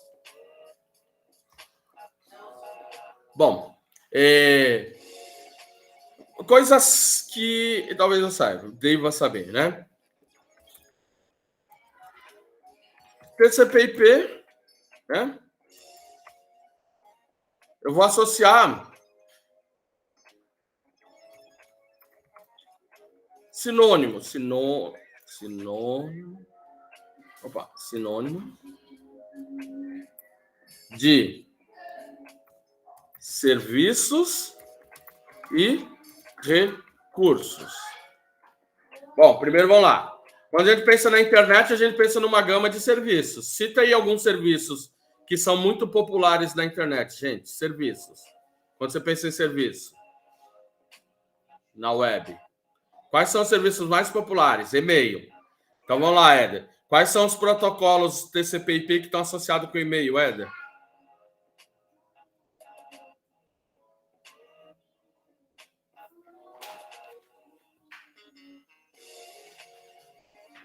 A: Bom, coisas que talvez eu saiba, deva saber, né? TCP/IP, né? Eu vou associar sinônimo. Sinônimo de serviços e recursos. Bom, primeiro vamos lá. Quando a gente pensa na internet, a gente pensa numa gama de serviços. Cita aí alguns serviços que são muito populares na internet, gente. Serviços. Quando você pensa em serviço na web, quais são os serviços mais populares? E-mail. Então vamos lá, Éder. Quais são os protocolos TCP/IP que estão associados com o e-mail, Éder?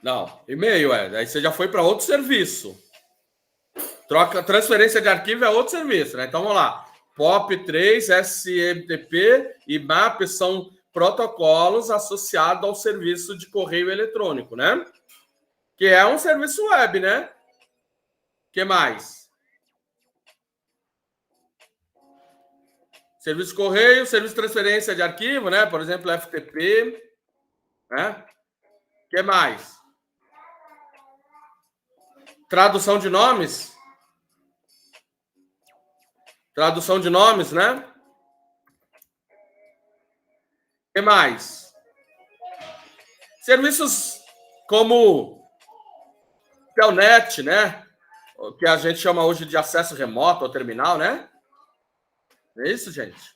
A: Não, e-mail, Éder. Aí você já foi para outro serviço. Transferência de arquivo é outro serviço, né? Então vamos lá. POP3, SMTP e MAP são protocolos associados ao serviço de correio eletrônico, né? Que é um serviço web, né? O que mais? Serviço de correio, serviço de transferência de arquivo, né? Por exemplo, FTP, né? O que mais? Tradução de nomes? Tradução de nomes, né? O que mais? Serviços como Telnet, né? O que a gente chama hoje de acesso remoto ao terminal, né? É isso, gente?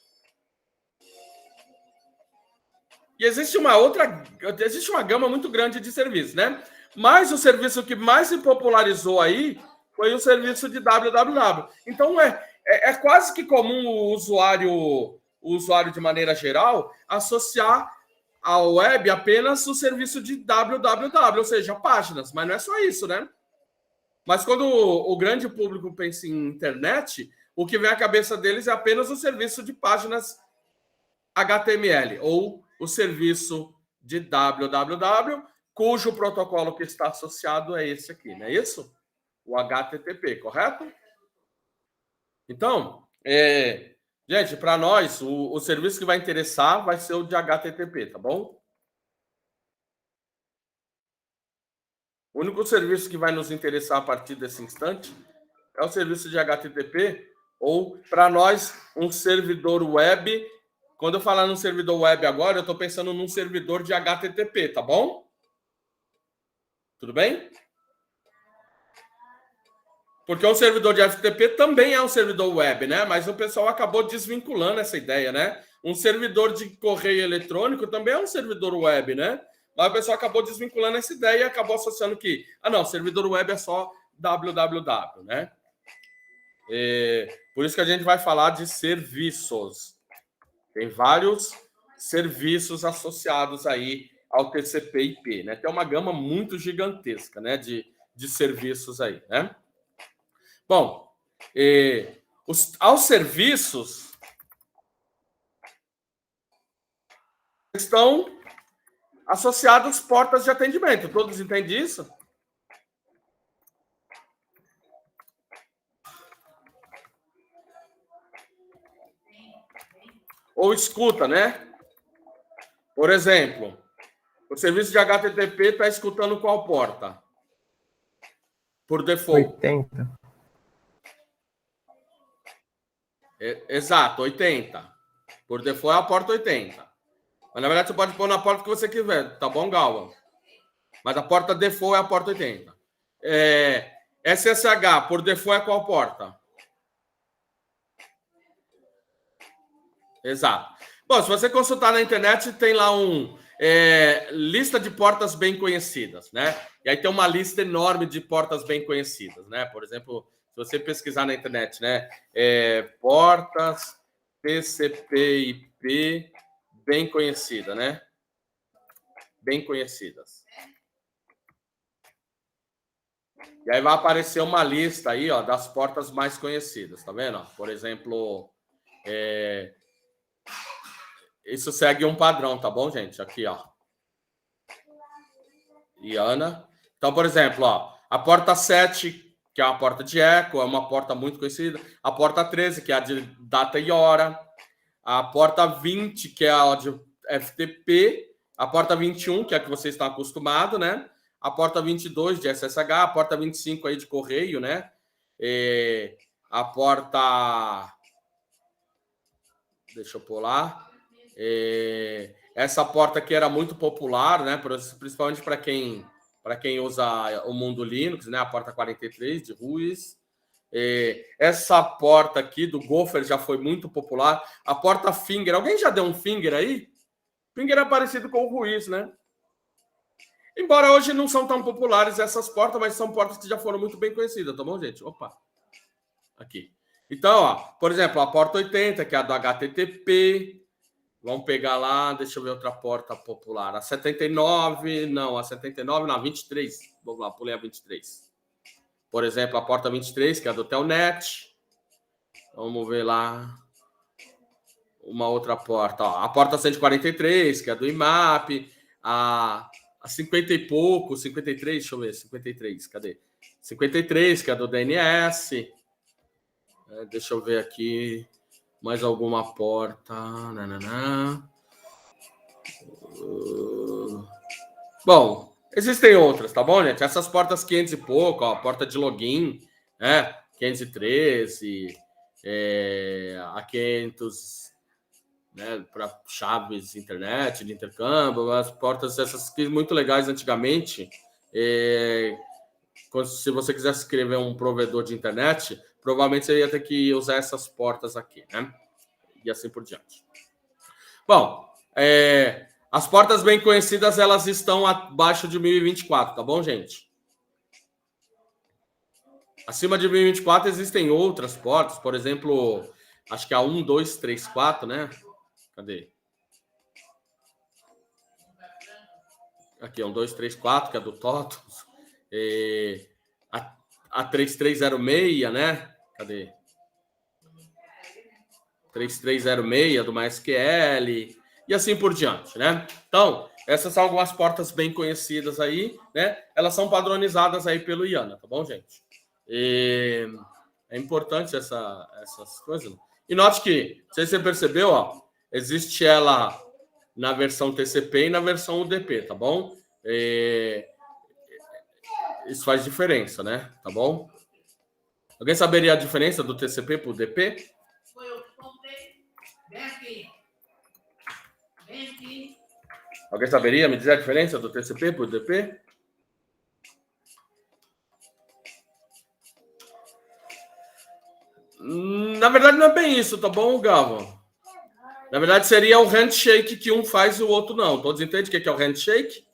A: E existe uma gama muito grande de serviços, né? Mas o serviço que mais se popularizou aí foi o serviço de www. Então, é quase que comum o usuário, de maneira geral, associar à web apenas o serviço de www, ou seja, páginas. Mas não é só isso, né? Mas quando o grande público pensa em internet, o que vem à cabeça deles é apenas o serviço de páginas HTML, ou o serviço de www, cujo protocolo que está associado é esse aqui, não é isso? O HTTP, correto? Então, gente, para nós, o serviço que vai interessar vai ser o de HTTP, tá bom? O único serviço que vai nos interessar a partir desse instante é o serviço de HTTP, ou, para nós, um servidor web. Quando eu falar num servidor web agora, eu estou pensando num servidor de HTTP, tá bom? Tudo bem? Porque um servidor de FTP também é um servidor web, né? Mas o pessoal acabou desvinculando essa ideia, né? Um servidor de correio eletrônico também é um servidor web, né? Mas o pessoal acabou desvinculando essa ideia e acabou associando que, não, servidor web é só www, né? Por isso que a gente vai falar de serviços. Tem vários serviços associados aí ao TCP/IP, né? Tem uma gama muito gigantesca, né, de serviços aí, né? Bom, aos serviços estão associados portas de atendimento. Todos entendem isso? Ou escuta, né? Por exemplo, o serviço de HTTP está escutando qual porta? Por default.
B: 80.
A: Exato, 80. Por default é a porta 80. Mas, na verdade, você pode pôr na porta que você quiser. Tá bom, Galva? Mas a porta default é a porta 80. SSH, por default é qual porta? Exato. Bom, se você consultar na internet, tem lá lista de portas bem conhecidas, né? E aí tem uma lista enorme de portas bem conhecidas, né? Por exemplo, se você pesquisar na internet, né? Portas TCP/IP bem conhecida, né? Bem conhecidas. E aí vai aparecer uma lista aí, ó, das portas mais conhecidas, tá vendo? Por exemplo, isso segue um padrão, tá bom, gente? Aqui, ó. IANA. Então, por exemplo, ó, a porta 7, que é uma porta de eco, é uma porta muito conhecida. A porta 13, que é a de data e hora. A porta 20, que é a de FTP. A porta 21, que é a que vocês estão acostumados, né? a porta 22 de SSH, a porta 25 aí de correio, né? A porta... Deixa eu pular. Essa porta aqui era muito popular, né? Principalmente para quem usa o mundo Linux, né? A porta 43 de Ruiz. Essa porta aqui do Gopher já foi muito popular. A porta Finger. Alguém já deu um Finger aí? Finger é parecido com o Ruiz, né? Embora hoje não são tão populares essas portas, mas são portas que já foram muito bem conhecidas, tá bom, gente? Opa! Aqui. Então, ó, por exemplo, a porta 80, que é a do HTTP. Vamos pegar lá, deixa eu ver outra porta popular. A 79, não, a 79, não, a 23. Vamos lá, pulei a 23. Por exemplo, a porta 23, que é a do Telnet. Vamos ver lá. Uma outra porta, ó. A porta 143, que é do IMAP. A 50 e pouco, 53, deixa eu ver, 53, cadê? 53, que é do DNS. Deixa eu ver aqui. Mais alguma porta. Bom, existem outras, tá bom, gente? Essas portas 500 e pouco, ó, porta de login, né? 513, a 500, né? Para chaves internet, de intercâmbio, as portas essas que muito legais antigamente. Se você quisesse escrever um provedor de internet, provavelmente você ia ter que usar essas portas aqui, né? E assim por diante. Bom, as portas bem conhecidas, elas estão abaixo de 1024, tá bom, gente? Acima de 1024 existem outras portas, por exemplo, acho que a 1234, né? Cadê? Aqui, a 1234, que é do TOTOS. A 3306, né? Cadê? 3306 do MySQL e assim por diante, né? Então, essas são algumas portas bem conhecidas aí, né? Elas são padronizadas aí pelo IANA, tá bom, gente? É importante essas coisas. E note que, não sei se você percebeu, ó, existe ela na versão TCP e na versão UDP, tá bom? Isso faz diferença, né? Tá bom? Alguém saberia a diferença do TCP para o UDP? Alguém saberia me dizer a diferença do TCP para o UDP? Na verdade, não é bem isso, tá bom, Gavo? Na verdade, seria o handshake que um faz e o outro não. Todos entendem o que é o handshake?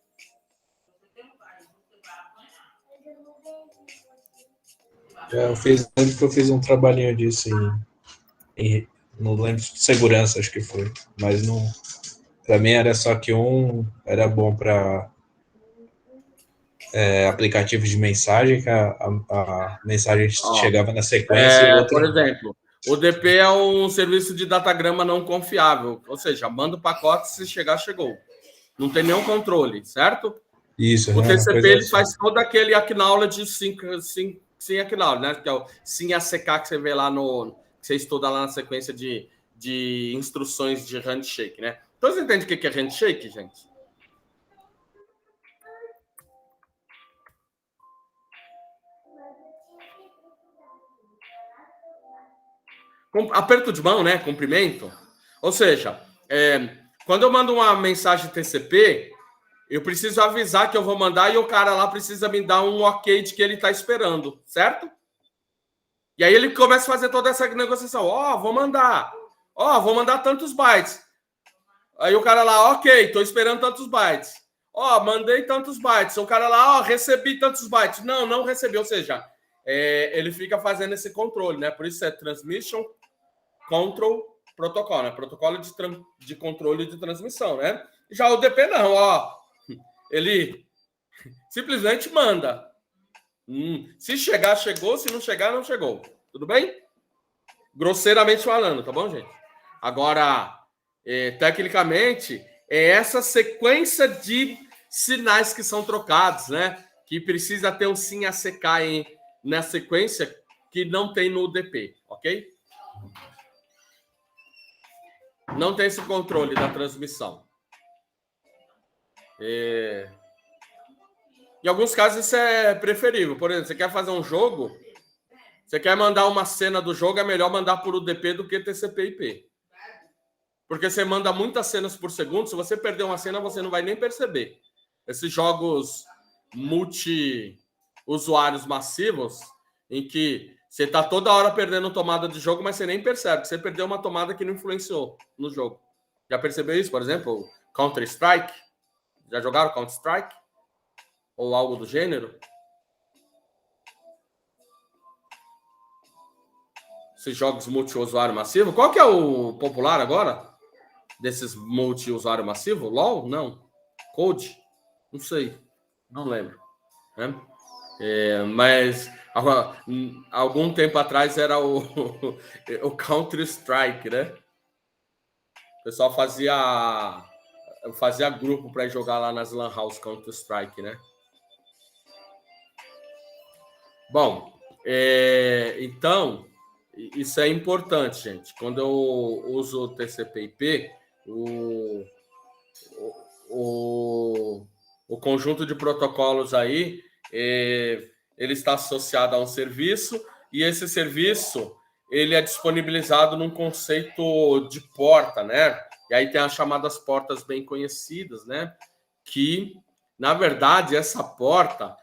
C: Eu fiz um trabalhinho disso não lembro de segurança, acho que foi. Mas não. Para mim era só que um era bom para aplicativos de mensagem, que a mensagem chegava na sequência e o outro...
A: Por exemplo, o DP é um serviço de datagrama não confiável, ou seja, manda o pacote, se chegar, chegou. Não tem nenhum controle, certo?
C: Isso.
A: O TCP ele faz todo aquele acknowledge sim acknowledge, né? Que é o sim ACK que você vê lá que você estuda lá na sequência de instruções de handshake, né? Então você entende o que é handshake, gente? Aperto de mão, né? Cumprimento. Ou seja, quando eu mando uma mensagem TCP, eu preciso avisar que eu vou mandar e o cara lá precisa me dar um ok de que ele está esperando, certo? E aí ele começa a fazer toda essa negociação. Vou mandar. Vou mandar tantos bytes. Aí o cara lá, ok, estou esperando tantos bytes. Mandei tantos bytes. O cara lá, recebi tantos bytes. Não recebi. Ou seja, ele fica fazendo esse controle, né? Por isso é Transmission Control Protocol, né? Protocolo de controle de transmissão, né? Já o DP não, ele simplesmente manda. Se chegar, chegou. Se não chegar, não chegou. Tudo bem? Grosseiramente falando, tá bom, gente? Agora, tecnicamente, é essa sequência de sinais que são trocados, né? Que precisa ter um sim ACK na sequência que não tem no UDP, ok? Não tem esse controle da transmissão. E Em alguns casos isso é preferível. Por exemplo, você quer fazer um jogo, você quer mandar uma cena do jogo, é melhor mandar por UDP do que TCP/IP. Porque você manda muitas cenas por segundo, se você perder uma cena, você não vai nem perceber. Esses jogos multi-usuários massivos, em que você está toda hora perdendo tomada de jogo, mas você nem percebe que você perdeu uma tomada que não influenciou no jogo. Já percebeu isso, por exemplo? Counter-Strike? Já jogaram Counter-Strike? Ou algo do gênero? Esses jogos multi-usuário massivo. Qual que é o popular agora? Desses multi-usuário massivo? LOL? Não. Code? Não sei. Não lembro. Né? Mas algum tempo atrás era o Counter-Strike, né? O pessoal fazia grupo para jogar lá nas Lan House Counter-Strike, né? Bom, então, isso é importante, gente. Quando eu uso o TCP/IP, o conjunto de protocolos aí, ele está associado a um serviço, e esse serviço ele é disponibilizado num conceito de porta, né? E aí tem as chamadas portas bem conhecidas, né? Que, na verdade, essa porta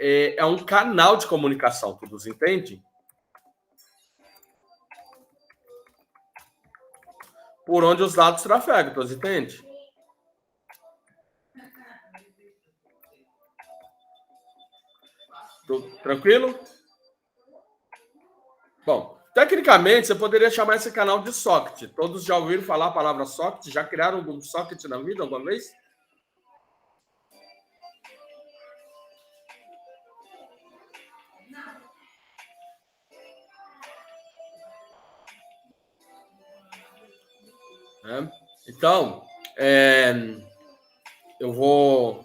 A: é um canal de comunicação, todos entendem? Por onde os dados trafegam, todos entendem? Tranquilo? Bom, tecnicamente, você poderia chamar esse canal de socket. Todos já ouviram falar a palavra socket? Já criaram algum socket na vida alguma vez? Então, eu vou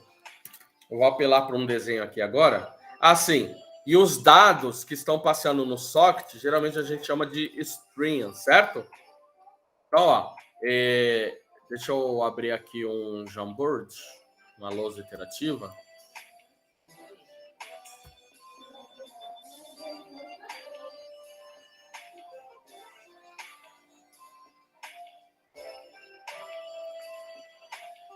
A: apelar para um desenho aqui agora. Assim, e os dados que estão passando no socket, geralmente a gente chama de string, certo? Então, ó, deixa eu abrir aqui um Jamboard, uma lousa iterativa.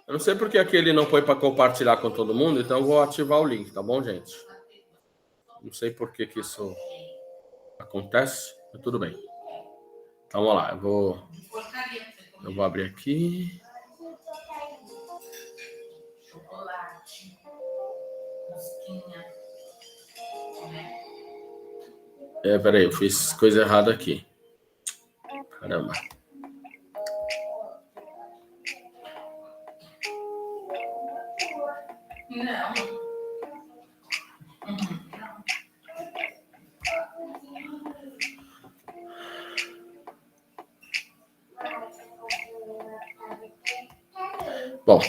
A: Eu não sei porque aqui ele não foi para compartilhar com todo mundo, então eu vou ativar o link, tá bom, gente? Não sei por que isso acontece, mas tudo bem. Então, vamos lá, eu vou abrir aqui. Peraí, eu fiz coisa errada aqui. Caramba. Bom,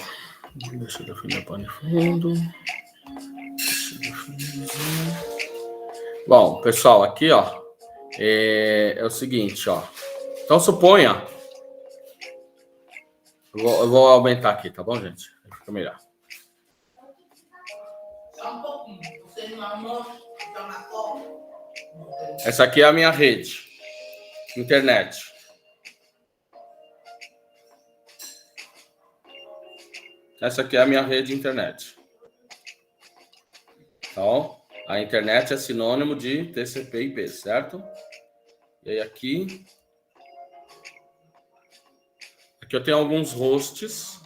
A: deixa eu definir o pano de fundo. Bom, pessoal, aqui, ó, é o seguinte, ó. Então, suponha. Eu vou aumentar aqui, tá bom, gente? Aí fica melhor. Só um pouquinho. Você não almoça, toma cola. Essa aqui é a minha rede. Internet. Essa aqui é a minha rede internet. Então, a internet é sinônimo de TCP/IP, certo? E aí aqui eu tenho alguns hosts.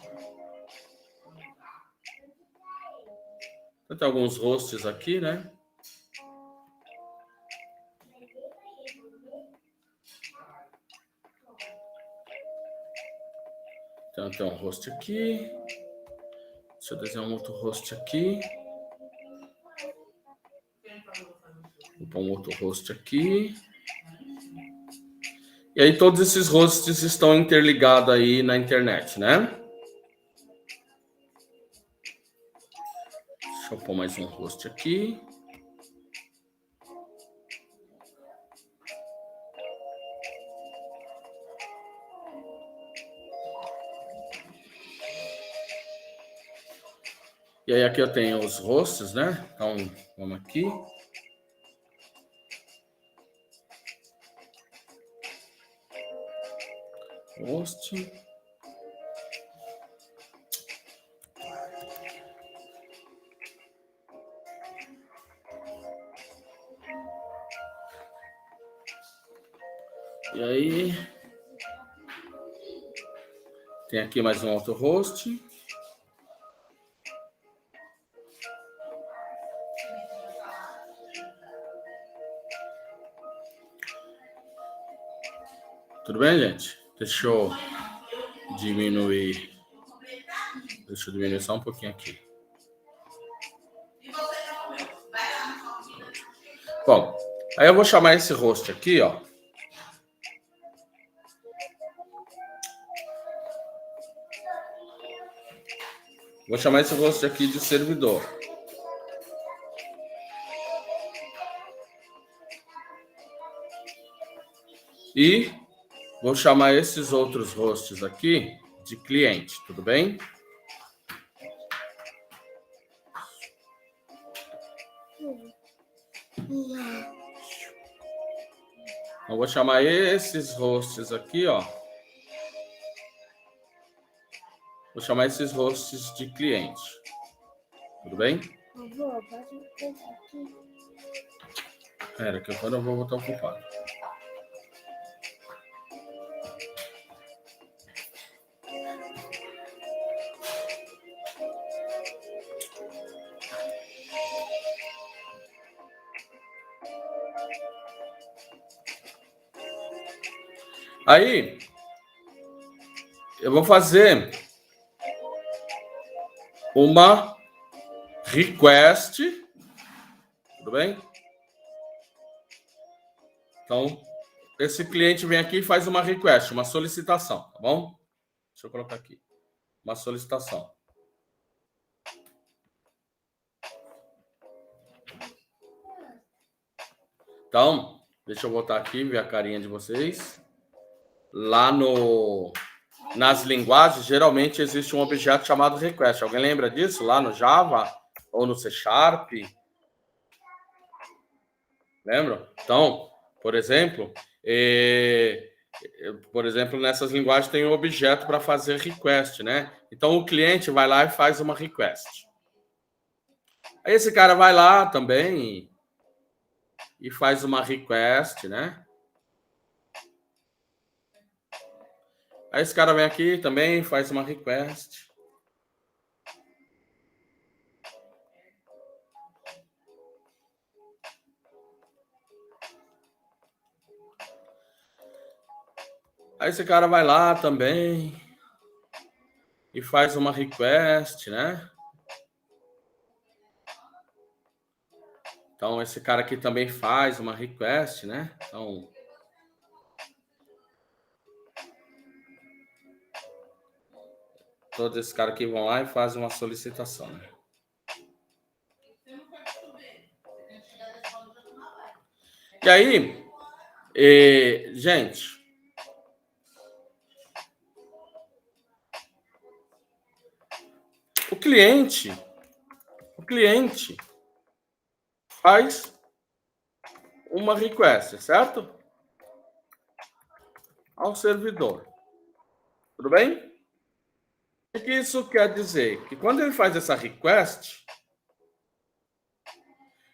A: Eu tenho alguns hosts aqui, né? Então, tem um host aqui. Deixa eu desenhar um outro host aqui. Vou pôr um outro host aqui. E aí todos esses hosts estão interligados aí na internet, né? Deixa eu pôr mais um host aqui. E aí aqui eu tenho os hosts, né? Então, vamos aqui. Host. E aí, tem aqui mais um outro host. Tudo bem, gente? Deixa eu diminuir. Deixa eu diminuir só um pouquinho aqui. Bom, aí eu vou chamar esse host aqui, ó. Vou chamar esse host aqui de servidor. E vou chamar esses outros hosts aqui de cliente, tudo bem? Eu vou chamar esses hosts aqui, ó. Vou chamar esses hosts de cliente. Tudo bem? Espera, que agora eu vou botar ocupado. Aí, eu vou fazer uma request, tudo bem? Então, esse cliente vem aqui e faz uma request, uma solicitação, tá bom? Deixa eu colocar aqui, uma solicitação. Então, deixa eu botar aqui, ver a carinha de vocês. Lá nas linguagens, geralmente existe um objeto chamado request. Alguém lembra disso? Lá no Java ou no C#? Lembra? Então, por exemplo, nessas linguagens tem um objeto para fazer request, né? Então, o cliente vai lá e faz uma request. Aí esse cara vai lá também e faz uma request, né? Aí esse cara vem aqui também, faz uma request. Aí esse cara vai lá também e faz uma request, né? Então, esse cara aqui também faz uma request, né? Então, todos esses caras aqui vão lá e fazem uma solicitação, né? E aí, gente, o cliente faz uma request, certo? Ao servidor. Tudo bem? O que isso quer dizer? Que quando ele faz essa request,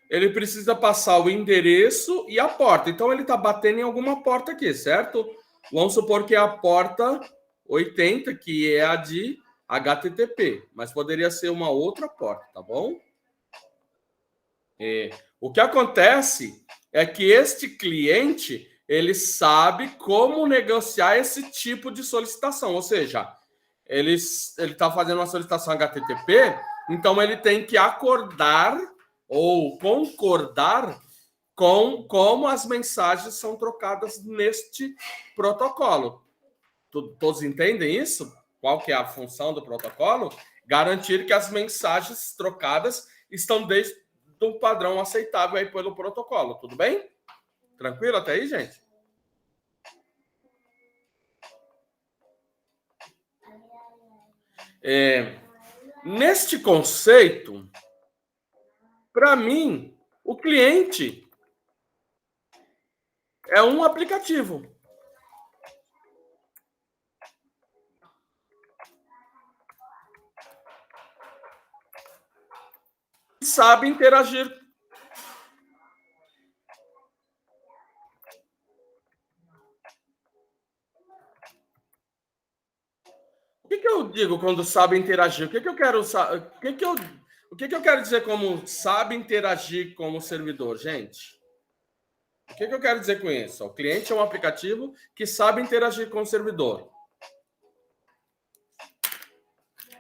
A: ele precisa passar o endereço e a porta. Então, ele está batendo em alguma porta aqui, certo? Vamos supor que é a porta 80, que é a de HTTP, mas poderia ser uma outra porta, tá bom? O que acontece é que este cliente, ele sabe como negociar esse tipo de solicitação, ou seja, ele está fazendo uma solicitação HTTP, então ele tem que acordar ou concordar com como as mensagens são trocadas neste protocolo. Todos entendem isso? Qual que é a função do protocolo? Garantir que as mensagens trocadas estão dentro do padrão aceitável aí pelo protocolo. Tudo bem? Tranquilo até aí, gente? Neste conceito, para mim, o cliente é um aplicativo. Sabe interagir. O que eu digo quando sabe interagir? O que eu quero o que eu quero dizer como sabe interagir como servidor, gente? O que eu quero dizer com isso? O cliente é um aplicativo que sabe interagir com o servidor.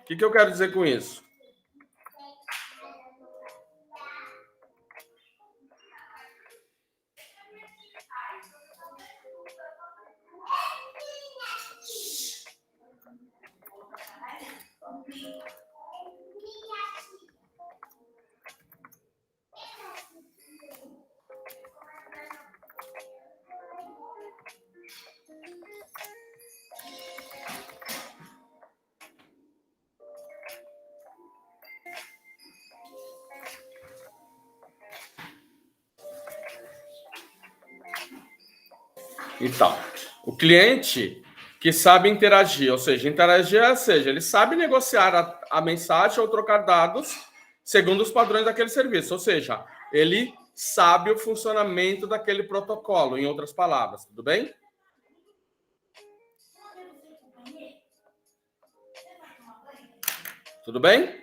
A: O que eu quero dizer com isso? Então, o cliente que sabe interagir, ou seja, ele sabe negociar a mensagem ou trocar dados segundo os padrões daquele serviço, ou seja, ele sabe o funcionamento daquele protocolo, em outras palavras, tudo bem? Tudo bem?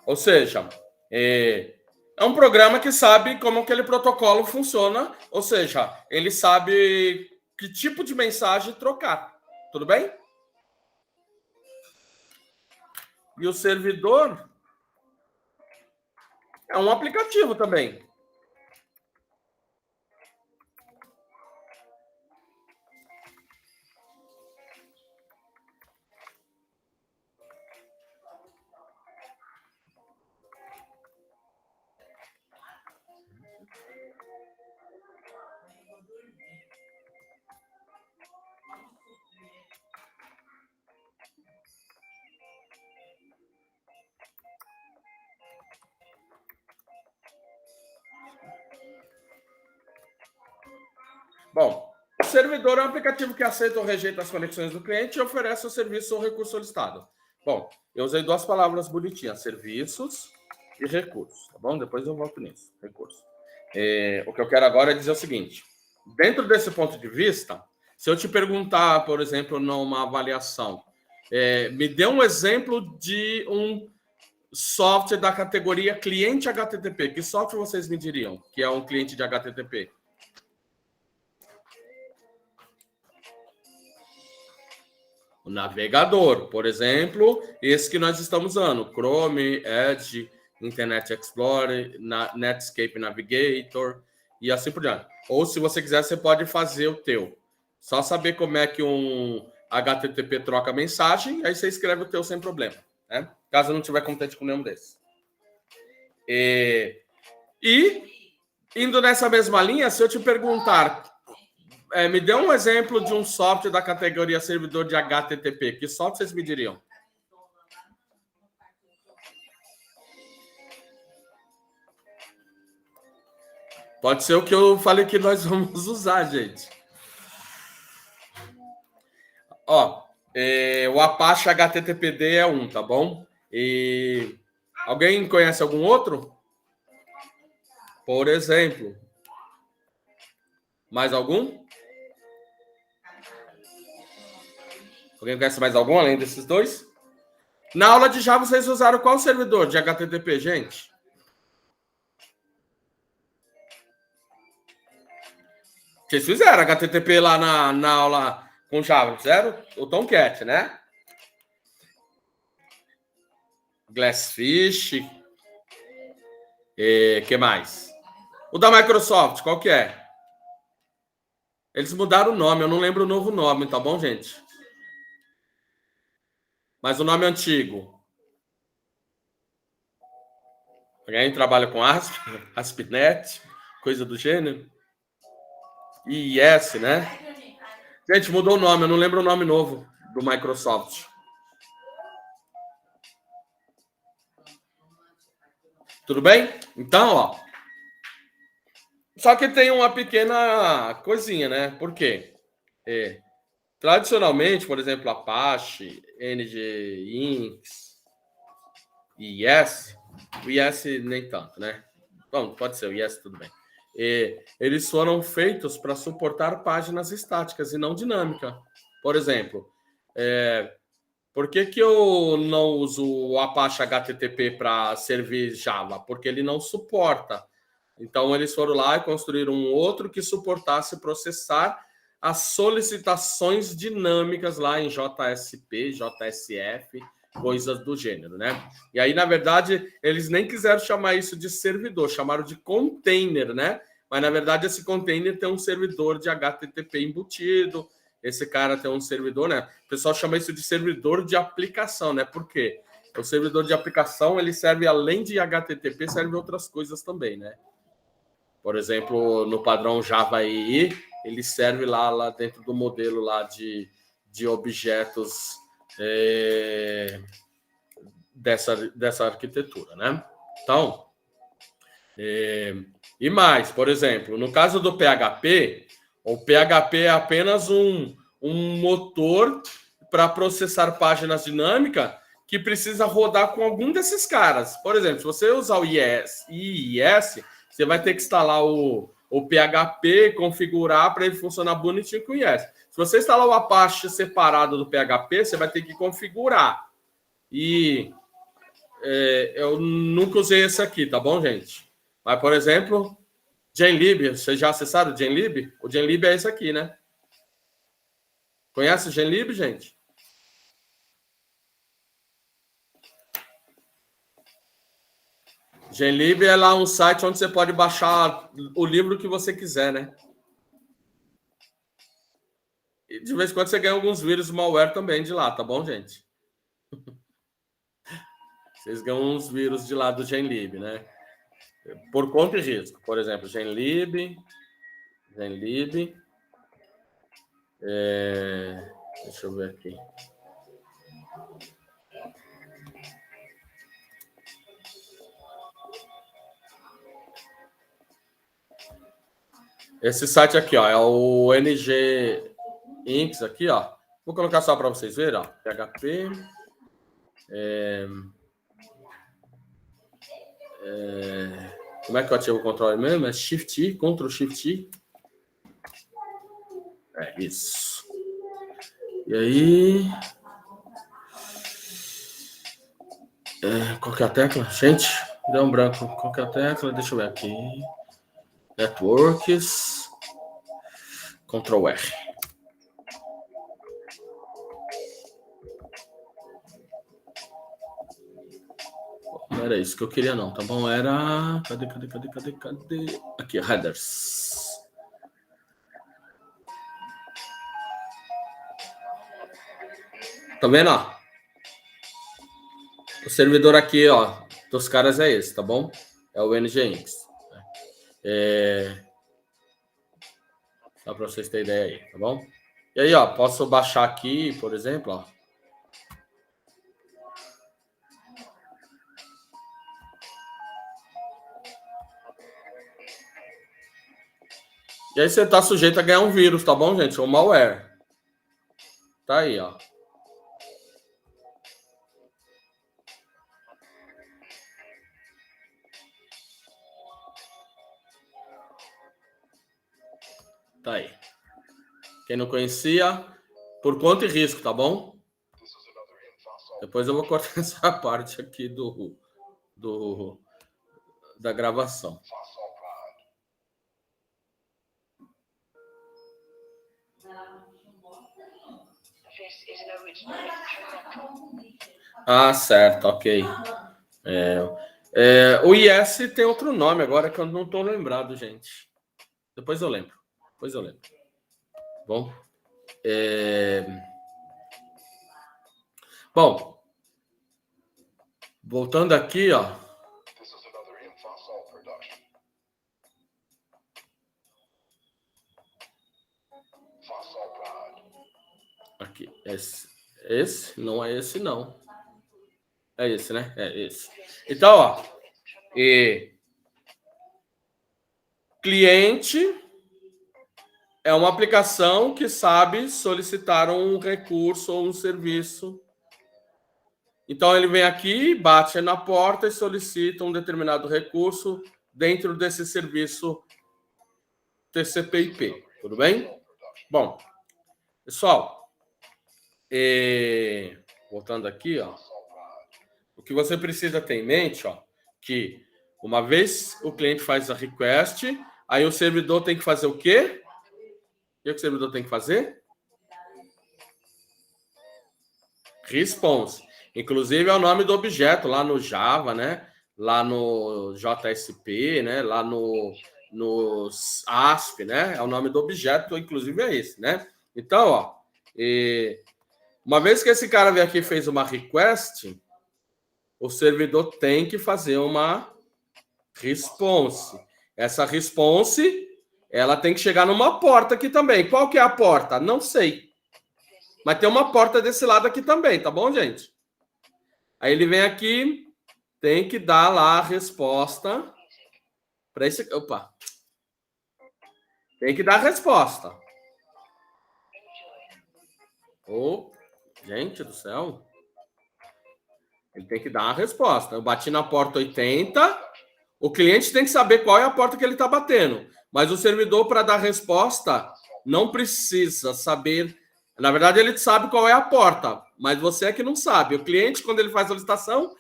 A: Ou seja, é um programa que sabe como aquele protocolo funciona, ou seja, ele sabe que tipo de mensagem trocar. Tudo bem? E o servidor é um aplicativo também. Bom, o servidor é um aplicativo que aceita ou rejeita as conexões do cliente e oferece o serviço ou recurso solicitado. Bom, eu usei duas palavras bonitinhas, serviços e recursos, tá bom? Depois eu volto nisso, recurso. O que eu quero agora é dizer o seguinte, dentro desse ponto de vista, se eu te perguntar, por exemplo, numa avaliação, me dê um exemplo de um software da categoria cliente HTTP, que software vocês me diriam que é um cliente de HTTP? O navegador, por exemplo, esse que nós estamos usando, Chrome, Edge, Internet Explorer, Netscape Navigator e assim por diante. Ou se você quiser, você pode fazer o teu. Só saber como é que um HTTP troca mensagem, aí você escreve o teu sem problema, né? Caso não tiver contente com nenhum desses. E indo nessa mesma linha, se eu te perguntar, me dê um exemplo de um software da categoria servidor de HTTP. Que software vocês me diriam? Pode ser o que eu falei que nós vamos usar, gente. Ó, o Apache HTTPD é um, tá bom? E alguém conhece algum outro? Por exemplo. Mais algum? Alguém conhece mais algum além desses dois? Na aula de Java, vocês usaram qual servidor de HTTP, gente? Vocês fizeram HTTP lá na aula com Java, fizeram? O Tomcat, né? Glassfish. Que mais? O da Microsoft, qual que é? Eles mudaram o nome, eu não lembro o novo nome, tá bom, gente? Mas o nome antigo. Alguém trabalha com ASP, ASP.NET, coisa do gênero? IIS, né? Gente, mudou o nome, eu não lembro o nome novo do Microsoft. Tudo bem? Então, ó. Só que tem uma pequena coisinha, né? Por quê? Tradicionalmente, por exemplo, Apache, NGINX e IS, o IS nem tanto, né? Bom, pode ser o IS, tudo bem. Eles foram feitos para suportar páginas estáticas e não dinâmica. Por exemplo, por que eu não uso o Apache HTTP para servir Java? Porque ele não suporta. Então, eles foram lá e construíram um outro que suportasse processar as solicitações dinâmicas lá em JSP, JSF, coisas do gênero, né? E aí, na verdade, eles nem quiseram chamar isso de servidor, chamaram de container, né? Mas, na verdade, esse container tem um servidor de HTTP embutido, esse cara tem um servidor, né? O pessoal chama isso de servidor de aplicação, né? Por quê? O servidor de aplicação, ele serve, além de HTTP, serve outras coisas também, né? Por exemplo, no padrão Java EE, ele serve lá dentro do modelo lá de objetos dessa arquitetura, né? Então, e mais, por exemplo, no caso do PHP, o PHP é apenas um motor para processar páginas dinâmicas que precisa rodar com algum desses caras. Por exemplo, se você usar o IIS, você vai ter que instalar o PHP, configurar para ele funcionar bonitinho com o IIS. Se você instalar o Apache separado do PHP, você vai ter que configurar. E eu nunca usei esse aqui, tá bom, gente? Mas, por exemplo, Genlib, vocês já acessaram o Genlib? O Genlib é esse aqui, né? Conhece o Genlib, gente? Genlib é lá um site onde você pode baixar o livro que você quiser, né? E de vez em quando você ganha alguns vírus malware também de lá, tá bom, gente? Vocês ganham uns vírus de lá do Genlib, né? Por conta e risco. Por exemplo, Genlib. Deixa eu ver aqui. Esse site aqui, ó, é o NGINX aqui, ó. Vou colocar só para vocês verem, ó. PHP. Como é que eu ativo o controle mesmo? É Shift-I, Ctrl-Shift-I. É isso. E aí... qual que é a tecla? Gente, deu um branco. Qual que é a tecla? Deixa eu ver aqui. Networks. Ctrl-R. Não era isso que eu queria, não, tá bom? Era... Cadê? Aqui, headers. Tá vendo, ó? O servidor aqui, ó, dos caras é esse, tá bom? É o NGINX. Só para vocês terem ideia aí, tá bom? E aí, ó, posso baixar aqui, por exemplo, ó. E aí você tá sujeito a ganhar um vírus, tá bom, gente? Um malware. Tá aí, ó. Tá aí. Quem não conhecia, por conta e risco, tá bom? Depois eu vou cortar essa parte aqui da gravação. Ah, certo, ok. O IS tem outro nome agora que eu não estou lembrado, gente. Depois eu lembro. Bom, bom, voltando aqui, ó. Aqui, esse não é esse, não. É esse, né? É esse. Então, ó, E cliente é uma aplicação que sabe solicitar um recurso ou um serviço. Então, ele vem aqui, bate na porta e solicita um determinado recurso dentro desse serviço TCP/IP. Tudo bem? Bom, pessoal, voltando aqui, ó, o que você precisa ter em mente, ó, que uma vez o cliente faz a request, aí o servidor tem que fazer o quê? O que o servidor tem que fazer? Response. Inclusive é o nome do objeto lá no Java, né? Lá no JSP, né? Lá no ASP, né? É o nome do objeto, inclusive é esse, né? Então, ó, uma vez que esse cara veio aqui e fez uma request, o servidor tem que fazer uma response. Essa response, ela tem que chegar numa porta aqui também. Qual que é a porta? Não sei. Mas tem uma porta desse lado aqui também, tá bom, gente? Aí ele vem aqui, tem que dar lá a resposta para esse... Opa! Tem que dar a resposta. Oh, gente do céu. Ele tem que dar a resposta. Eu bati na porta 80. O cliente tem que saber qual é a porta que ele está batendo. Mas o servidor, para dar a resposta, não precisa saber. Na verdade, ele sabe qual é a porta, mas você é que não sabe. O cliente, quando ele faz a licitação,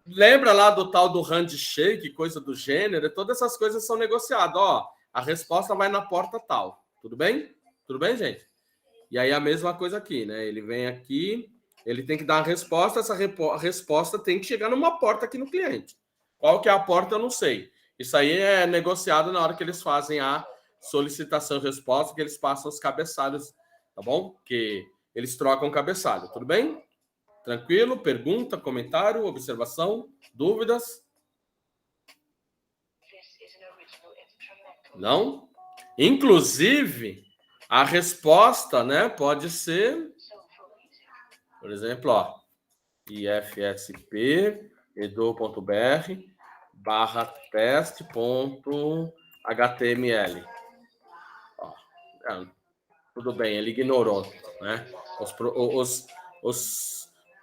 A: lembra lá do tal do handshake, coisa do gênero, todas essas coisas são negociadas. Ó, a resposta vai na porta tal. Tudo bem? Tudo bem, gente? E aí a mesma coisa aqui, né? Ele vem aqui, ele tem que dar a resposta, essa resposta tem que chegar numa porta aqui no cliente. Qual que é a porta, eu não sei. Isso aí é negociado na hora que eles fazem a solicitação e resposta, que eles passam os cabeçalhos, tá bom? Que eles trocam cabeçalho, tudo bem? Tranquilo? Pergunta, comentário, observação, dúvidas? Não? Inclusive, a resposta, né, pode ser, por exemplo, ó, ifsp.edu.br/test.html. Ó, tudo bem, ele ignorou, né?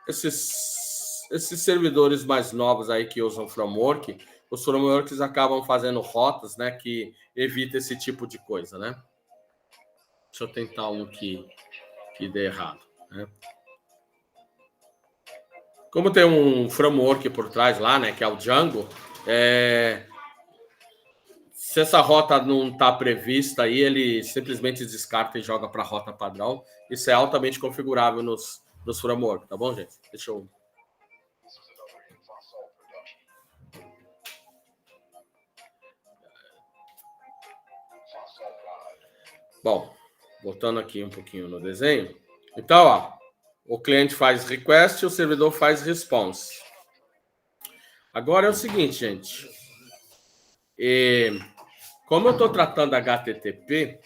A: Esses servidores mais novos aí que usam framework, os frameworks acabam fazendo rotas, né, que evita esse tipo de coisa, né? Deixa eu tentar um que dê errado, né? Como tem um framework por trás lá, né, que é o Django, se essa rota não está prevista aí, ele simplesmente descarta e joga para a rota padrão. Isso é altamente configurável nos frameworks, tá bom, gente? Deixa eu... Bom, voltando aqui um pouquinho no desenho. Então, ó, o cliente faz request e o servidor faz response. Agora é o seguinte, gente. Como eu estou tratando HTTP,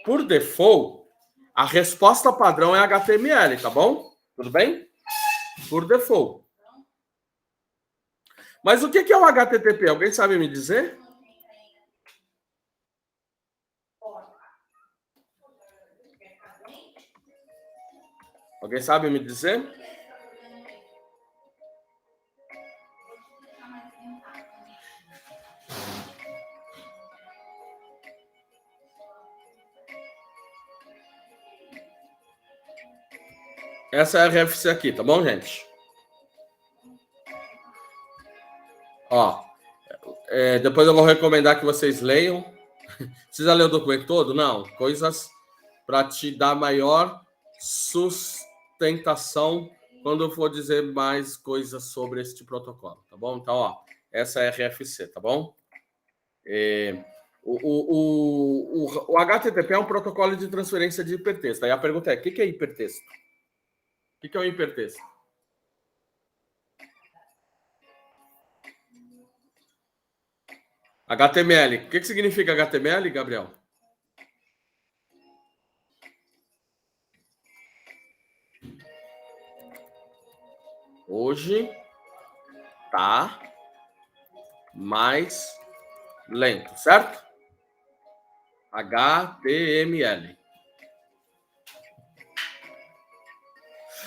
A: por default, a resposta padrão é HTML, tá bom? Tudo bem? Por default. Mas o que é o HTTP? Alguém sabe me dizer? Alguém sabe me dizer? Essa é a RFC aqui, tá bom, gente? Ó, depois eu vou recomendar que vocês leiam. Precisa ler o documento todo? Não. Coisas para te dar maior sustentação quando eu for dizer mais coisas sobre este protocolo, tá bom? Então, ó, essa é a RFC, tá bom? O HTTP é um protocolo de transferência de hipertexto. Aí a pergunta é, o que é hipertexto? O que é o hipertexto? HTML. O que significa HTML, Gabriel? Hoje tá mais lento, certo? HTML.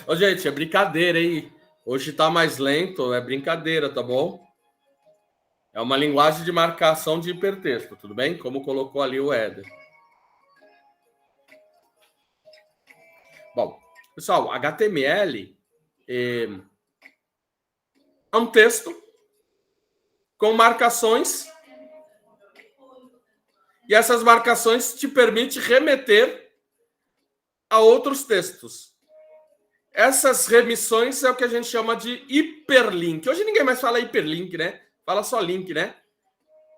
A: Ô, gente, é brincadeira, hein? Hoje tá mais lento, é brincadeira, tá bom? É uma linguagem de marcação de hipertexto, tudo bem? Como colocou ali o Éder. Bom, pessoal, HTML é um texto com marcações e essas marcações te permitem remeter a outros textos. Essas remissões é o que a gente chama de hiperlink. Hoje ninguém mais fala hiperlink, né? Fala só link, né?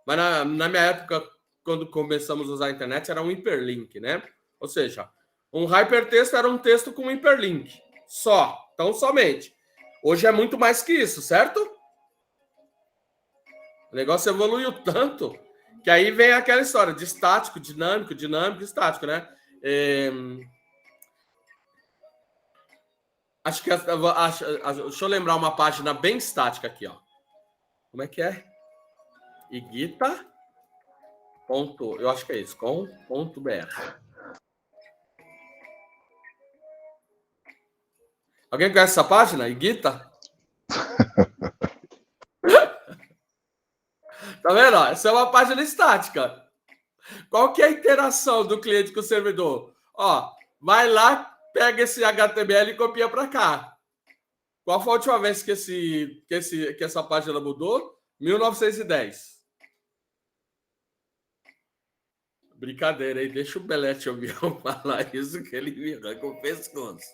A: Mas na minha época, quando começamos a usar a internet, era um hiperlink, né? Ou seja, um hypertexto era um texto com hiperlink. Só. Então, somente. Hoje é muito mais que isso, certo? O negócio evoluiu tanto que aí vem aquela história de estático, dinâmico, estático, né? Acho que deixa eu lembrar uma página bem estática aqui, ó. Como é que é? Iguita. Eu acho que é isso, com.br. Alguém conhece essa página? Iguita? Tá vendo? Essa é uma página estática. Qual que é a interação do cliente com o servidor? Ó, vai lá, pega esse HTML e copia para cá. Qual foi a última vez que essa página mudou? 1910. Brincadeira aí, deixa o Belete ouvir eu falar isso que ele me arranca o pescoço.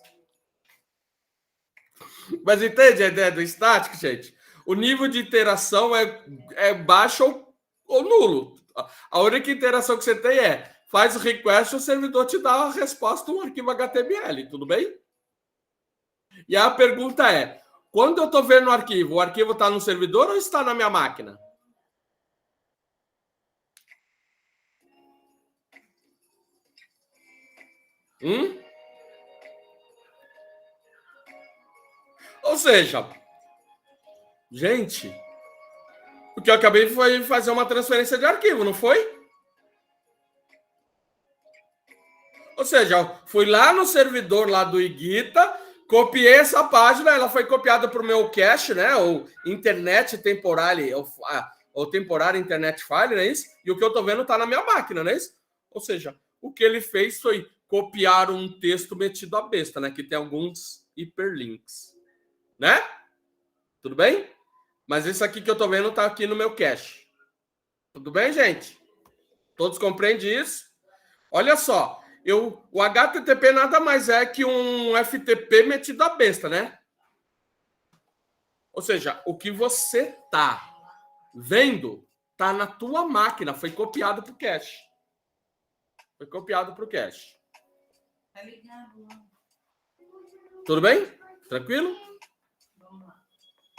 A: Mas entende a ideia do estático, gente? O nível de interação é baixo ou nulo. A única interação que você tem é faz o request, o servidor te dá a resposta um arquivo HTML, tudo bem? E a pergunta é, quando eu estou vendo o arquivo está no servidor ou está na minha máquina? Ou seja, gente, o que eu acabei foi fazer uma transferência de arquivo, não foi? Ou seja, fui lá no servidor lá do Iguita, copiei essa página, ela foi copiada para o meu cache, né? Ou Internet Temporary, ou Temporary Internet File, não é isso? E o que eu estou vendo está na minha máquina, não é isso? Ou seja, o que ele fez foi copiar um texto metido à besta, né? Que tem alguns hiperlinks, né? Tudo bem? Mas isso aqui que eu estou vendo está aqui no meu cache. Tudo bem, gente? Todos compreendem isso? Olha só. O HTTP nada mais é que um FTP metido à besta, né? Ou seja, o que você tá vendo tá na tua máquina, foi copiado para o cache. Foi copiado para o cache. Tudo bem? Tranquilo?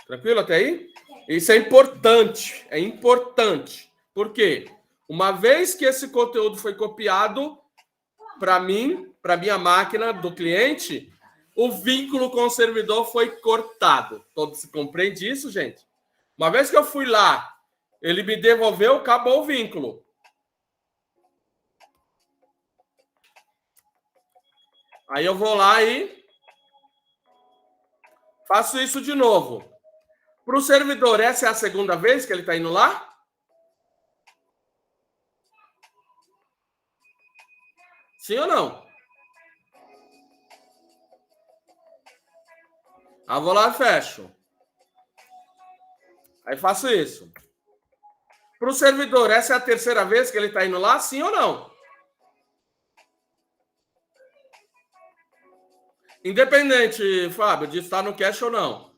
A: Tranquilo até aí? Isso é importante. É importante. Por quê? Uma vez que esse conteúdo foi copiado para mim, para minha máquina do cliente, o vínculo com o servidor foi cortado. Todos compreendem isso, gente? Uma vez que eu fui lá, ele me devolveu, acabou o vínculo. Aí eu vou lá e faço isso de novo. Para o servidor, essa é a segunda vez que ele está indo lá? Sim ou não? Aí eu vou lá e fecho. Aí faço isso. Para o servidor, essa é a terceira vez que ele está indo lá? Sim ou não? Independente, Fábio, de estar no cache ou não.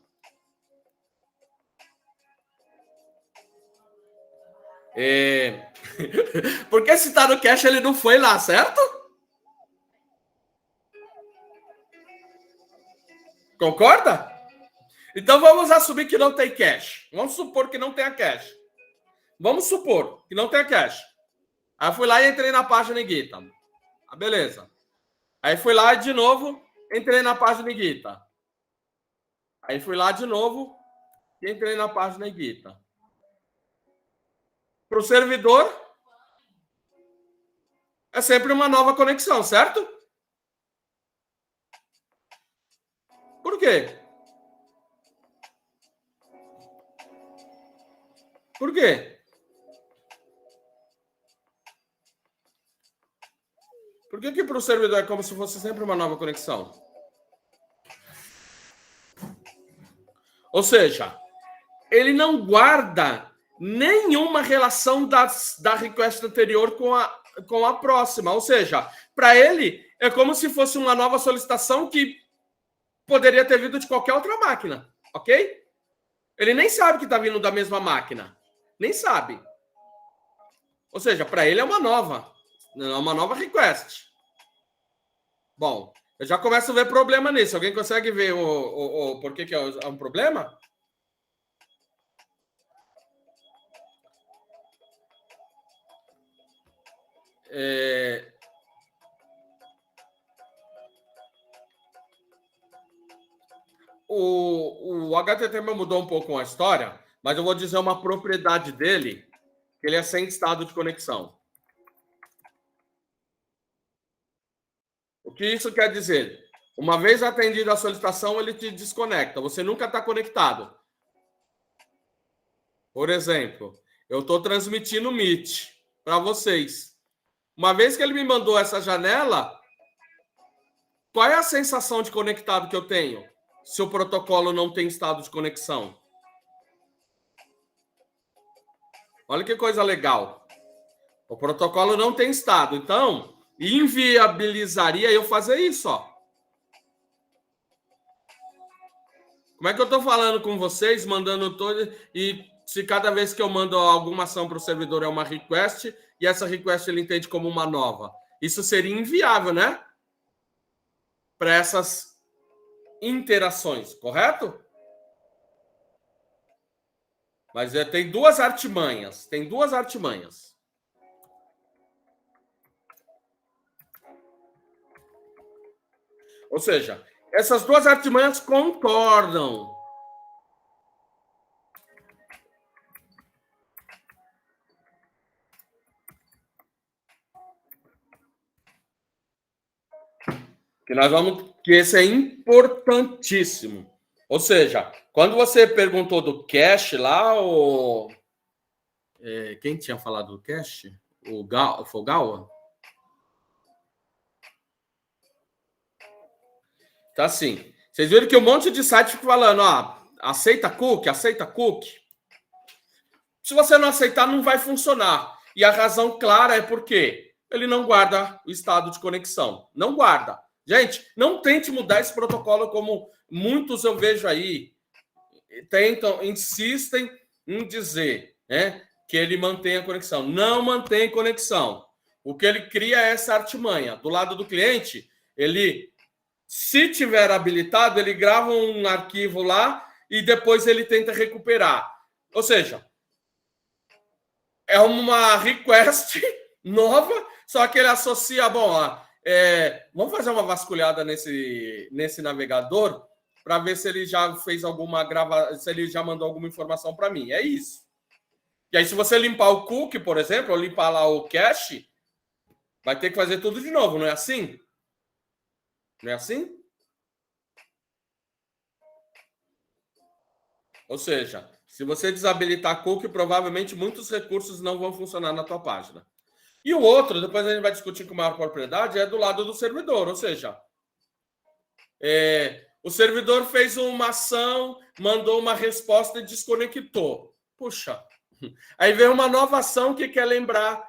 A: Porque se está no cache, ele não foi lá, certo? Concorda? Então vamos assumir que não tem cache. Vamos supor que não tenha cache. Vamos supor que não tenha cache. Aí eu fui lá e entrei na página Iguita. Ah, beleza. Aí fui lá e de novo entrei na página Iguita. Aí fui lá de novo e entrei na página Guita. Para o servidor, é sempre uma nova conexão, certo? Por quê? Por quê? Por que para o servidor é como se fosse sempre uma nova conexão? Ou seja, ele não guarda nenhuma relação da request anterior com a próxima. Ou seja, para ele, é como se fosse uma nova solicitação que poderia ter vindo de qualquer outra máquina, ok? Ele nem sabe que está vindo da mesma máquina. Nem sabe. Ou seja, para ele é uma nova request. Bom, eu já começo a ver problema nisso. Alguém consegue ver o por que é um problema? O HTTP mudou um pouco a história, mas eu vou dizer uma propriedade dele, que ele é sem estado de conexão. O que isso quer dizer? Uma vez atendida a solicitação, ele te desconecta. Você nunca está conectado. Por exemplo, eu estou transmitindo o Meet para vocês. Uma vez que ele me mandou essa janela, qual é a sensação de conectado que eu tenho se o protocolo não tem estado de conexão? Olha que coisa legal. O protocolo não tem estado. Então, inviabilizaria eu fazer isso, ó. Como é que eu estou falando com vocês, mandando todo... E se cada vez que eu mando alguma ação para o servidor é uma request, e essa request ele entende como uma nova. Isso seria inviável, né? Para essas interações, correto? Mas tem duas artimanhas. Tem duas artimanhas. Ou seja, essas duas artimanhas concordam. Que esse é importantíssimo. Ou seja, quando você perguntou do cache lá, quem tinha falado do cache? Foi o Gawa? Tá assim. Vocês viram que um monte de site fica falando, ó, aceita cookie, aceita cookie. Se você não aceitar, não vai funcionar. E a razão clara é porque ele não guarda o estado de conexão. Não guarda. Gente, não tente mudar esse protocolo como muitos eu vejo aí. Insistem em dizer, né, que ele mantém a conexão. Não mantém conexão. O que ele cria é essa artimanha. Do lado do cliente, ele, se tiver habilitado, ele grava um arquivo lá e depois ele tenta recuperar. Ou seja, é uma request nova, só que ele associa, vamos fazer uma vasculhada nesse navegador para ver se ele já fez se ele já mandou alguma informação para mim. É isso. E aí, se você limpar o cookie, por exemplo, ou limpar lá o cache, vai ter que fazer tudo de novo, não é assim? Não é assim? Ou seja, se você desabilitar cookie, provavelmente muitos recursos não vão funcionar na tua página. E o outro, depois a gente vai discutir com maior propriedade, é do lado do servidor. Ou seja, o servidor fez uma ação, mandou uma resposta e desconectou. Puxa. Aí vem uma nova ação que quer lembrar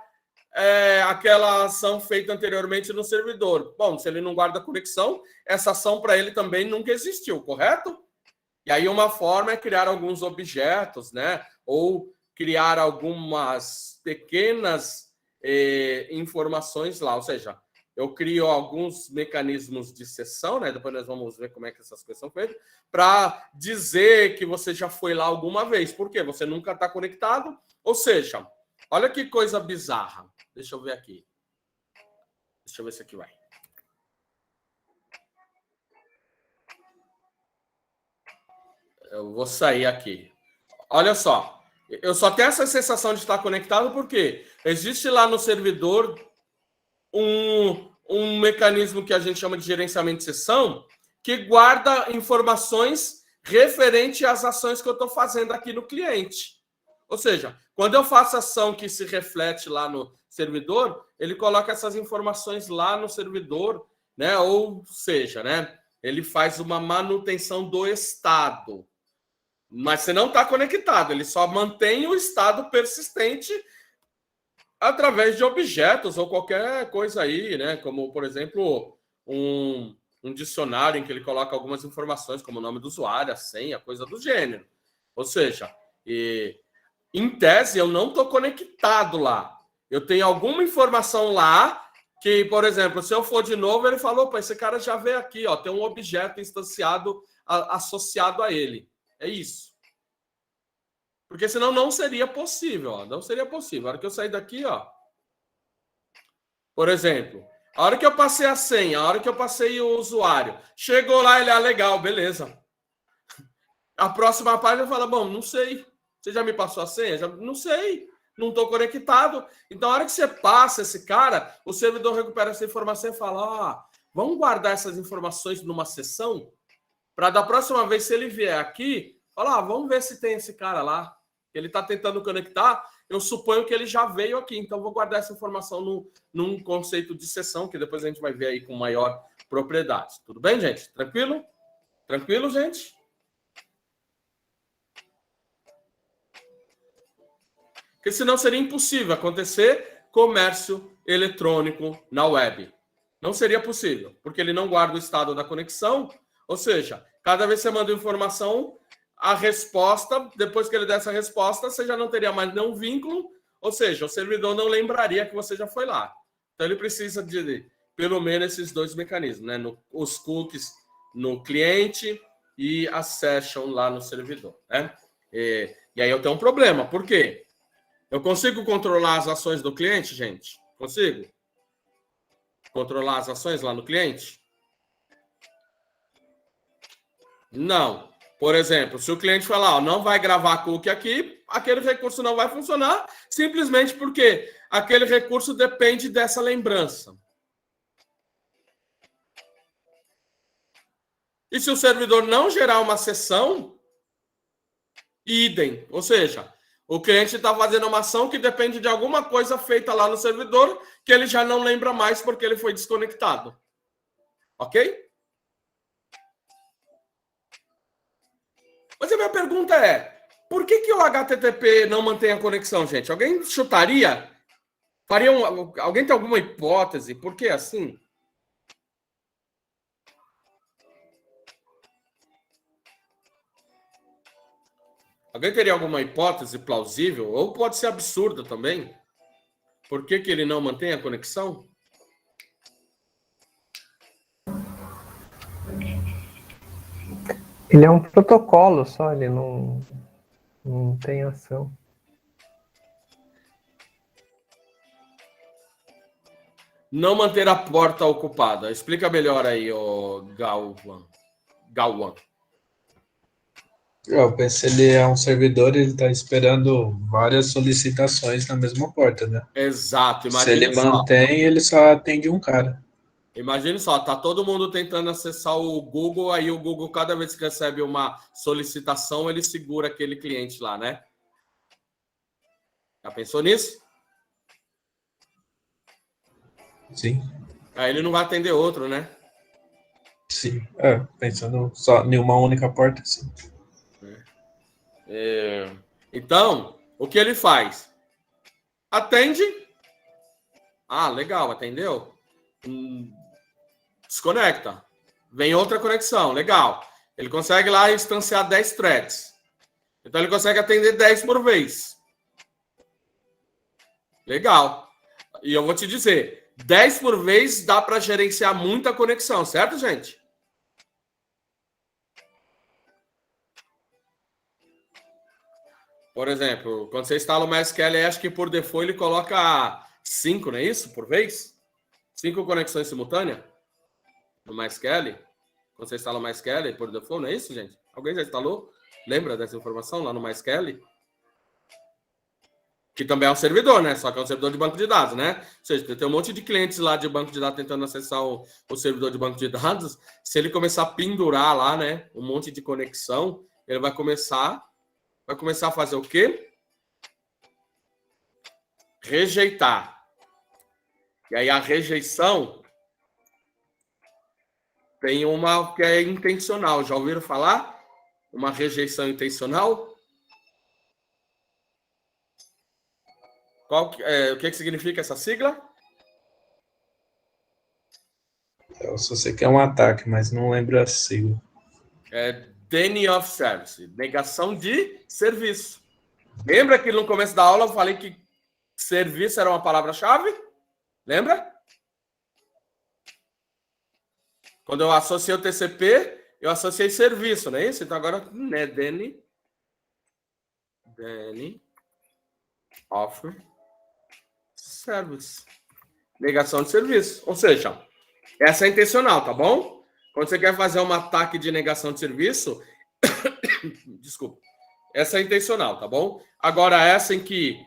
A: aquela ação feita anteriormente no servidor. Bom, se ele não guarda conexão, essa ação para ele também nunca existiu, correto? E aí uma forma é criar alguns objetos, né? Ou criar algumas pequenas informações lá. Ou seja, eu crio alguns mecanismos de sessão, né? Depois nós vamos ver como é que essas coisas são feitas, para dizer que você já foi lá alguma vez. Por quê? Você nunca está conectado. Ou seja, olha que coisa bizarra. Deixa eu ver aqui. Deixa eu ver se aqui vai. Eu vou sair aqui. Olha só. Eu só tenho essa sensação de estar conectado porque existe lá no servidor um mecanismo que a gente chama de gerenciamento de sessão que guarda informações referente às ações que eu estou fazendo aqui no cliente. Ou seja, quando eu faço ação que se reflete lá no servidor, ele coloca essas informações lá no servidor, né? Ou seja, né? Ele faz uma manutenção do estado. Mas você não está conectado, ele só mantém o estado persistente através de objetos ou qualquer coisa aí, né? Como, por exemplo, um dicionário em que ele coloca algumas informações, como o nome do usuário, a senha, coisa do gênero. Ou seja, em tese, eu não estou conectado lá. Eu tenho alguma informação lá que, por exemplo, se eu for de novo, ele falou, pô, esse cara já veio aqui, ó, tem um objeto instanciado associado a ele. É isso. Porque senão não seria possível, ó. Não seria possível. A hora que eu sair daqui, ó. Por exemplo, a hora que eu passei a senha, a hora que eu passei o usuário, chegou lá, ele, legal, beleza. A próxima página fala, bom, não sei. Você já me passou a senha? Já, não sei. Não estou conectado. Então, a hora que você passa esse cara, o servidor recupera essa informação e fala, vamos guardar essas informações numa sessão para da próxima vez, se ele vier aqui, falar, vamos ver se tem esse cara lá. Ele está tentando conectar. Eu suponho que ele já veio aqui. Então, vou guardar essa informação num conceito de sessão, que depois a gente vai ver aí com maior propriedade. Tudo bem, gente? Tranquilo? Tranquilo, gente? Porque senão seria impossível acontecer comércio eletrônico na web. Não seria possível, porque ele não guarda o estado da conexão. Ou seja, cada vez que você manda informação, a resposta, depois que ele der essa resposta, você já não teria mais nenhum vínculo, ou seja, o servidor não lembraria que você já foi lá. Então, ele precisa de, pelo menos, esses dois mecanismos, né? Os cookies no cliente e a session lá no servidor, né? E aí eu tenho um problema. Por quê? Eu consigo controlar as ações do cliente, gente? Consigo? Controlar as ações lá no cliente? Não. Por exemplo, se o cliente falar, não vai gravar cookie aqui, aquele recurso não vai funcionar, simplesmente porque aquele recurso depende dessa lembrança. E se o servidor não gerar uma sessão, idem. Ou seja, o cliente está fazendo uma ação que depende de alguma coisa feita lá no servidor que ele já não lembra mais porque ele foi desconectado. Ok? Mas a minha pergunta é, por que o HTTP não mantém a conexão, gente? Alguém chutaria? Alguém tem alguma hipótese? Por que assim? Alguém teria alguma hipótese plausível? Ou pode ser absurda também? Por que ele não mantém a conexão?
B: Ele é um protocolo só, ele não tem ação.
A: Não manter a porta ocupada. Explica melhor aí, Galwan.
C: Eu penso que ele é um servidor, ele está esperando várias solicitações na mesma porta, né?
A: Exato.
C: Se ele mantém, ele só atende um cara.
A: Imagine só, tá todo mundo tentando acessar o Google, aí o Google, cada vez que recebe uma solicitação, ele segura aquele cliente lá, né? Já pensou nisso?
C: Sim.
A: Aí ele não vai atender outro, né?
C: Sim. Pensando só em uma única porta, sim.
A: Então, o que ele faz? Atende. Legal, atendeu. Desconecta. Vem outra conexão, legal. Ele consegue lá instanciar 10 threads. Então, ele consegue atender 10 por vez. Legal. E eu vou te dizer, 10 por vez dá para gerenciar muita conexão, certo, gente? Por exemplo, quando você instala o MySQL, acho que por default ele coloca 5, não é isso? Por vez? 5 conexões simultâneas no MySQL. Quando você instala o MySQL por default, não é isso, gente? Alguém já instalou? Lembra dessa informação lá no MySQL? Que também é um servidor, né? Só que é um servidor de banco de dados, né? Ou seja, tem um monte de clientes lá de banco de dados tentando acessar o servidor de banco de dados. Se ele começar a pendurar lá, né? Um monte de conexão, ele vai começar a fazer o quê? Rejeitar. E aí a rejeição tem uma que é intencional. Já ouviram falar? Uma rejeição intencional? O que significa essa sigla?
C: Eu só sei que é um ataque, mas não lembro a sigla.
A: É denial of service, negação de serviço. Lembra que no começo da aula eu falei que serviço era uma palavra-chave? Lembra? Quando eu associei o TCP, eu associei serviço, não é isso? Então agora, né, denial of service. Negação de serviço. Ou seja, essa é intencional, tá bom? Quando você quer fazer um ataque de negação de serviço, desculpa, essa é intencional, tá bom? Agora, essa em que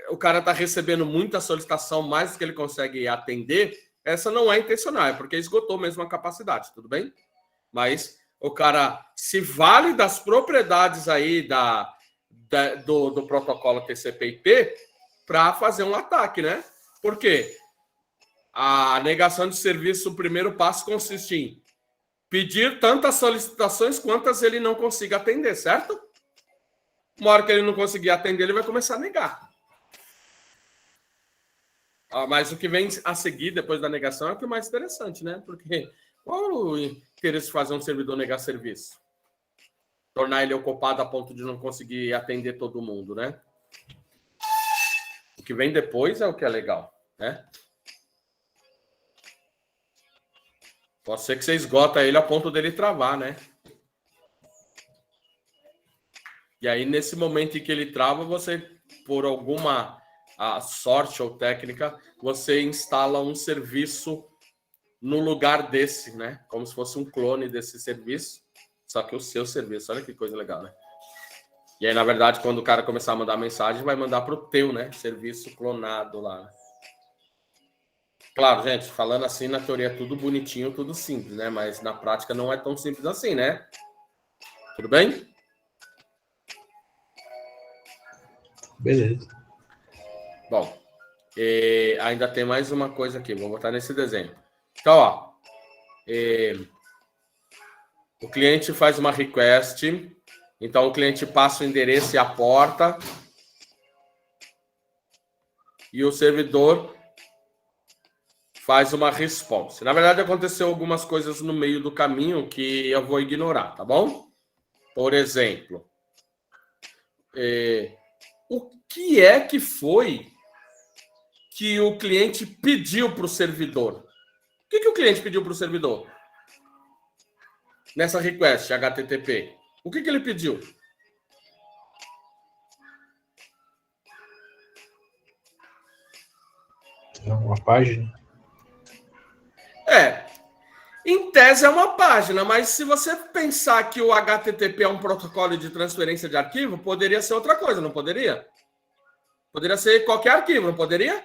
A: o cara tá recebendo muita solicitação, mais do que ele consegue atender, essa não é intencional, é porque esgotou mesmo a capacidade, tudo bem? Mas o cara se vale das propriedades aí do protocolo TCP/IP para fazer um ataque, né? Por quê? A negação de serviço, o primeiro passo consiste em pedir tantas solicitações quantas ele não consiga atender, certo? Uma hora que ele não conseguir atender, ele vai começar a negar. Mas o que vem a seguir depois da negação é o que é mais interessante, né? Porque qual o interesse de fazer um servidor negar serviço? Tornar ele ocupado a ponto de não conseguir atender todo mundo, né? O que vem depois é o que é legal, né? Pode ser que você esgota ele a ponto dele travar, né? E aí, nesse momento em que ele trava, você, por alguma sorte ou técnica, você instala um serviço no lugar desse, né? Como se fosse um clone desse serviço, só que o seu serviço. Olha que coisa legal, né? E aí, na verdade, quando o cara começar a mandar mensagem, vai mandar para o teu, né? Serviço clonado lá. Claro, gente, falando assim, na teoria é tudo bonitinho, tudo simples, né? Mas na prática não é tão simples assim, né? Tudo bem?
C: Beleza.
A: Bom, ainda tem mais uma coisa aqui. Vou botar nesse desenho. Então, ó. O cliente faz uma request. Então, o cliente passa o endereço e a porta. E o servidor faz uma response. Na verdade, aconteceu algumas coisas no meio do caminho que eu vou ignorar, tá bom? Por exemplo, o que é que foi que o cliente pediu para o servidor? O que o cliente pediu para o servidor? Nessa request HTTP. O que ele pediu?
C: Uma página?
A: Em tese é uma página, mas se você pensar que o HTTP é um protocolo de transferência de arquivo, poderia ser outra coisa, não poderia? Poderia ser qualquer arquivo, não poderia?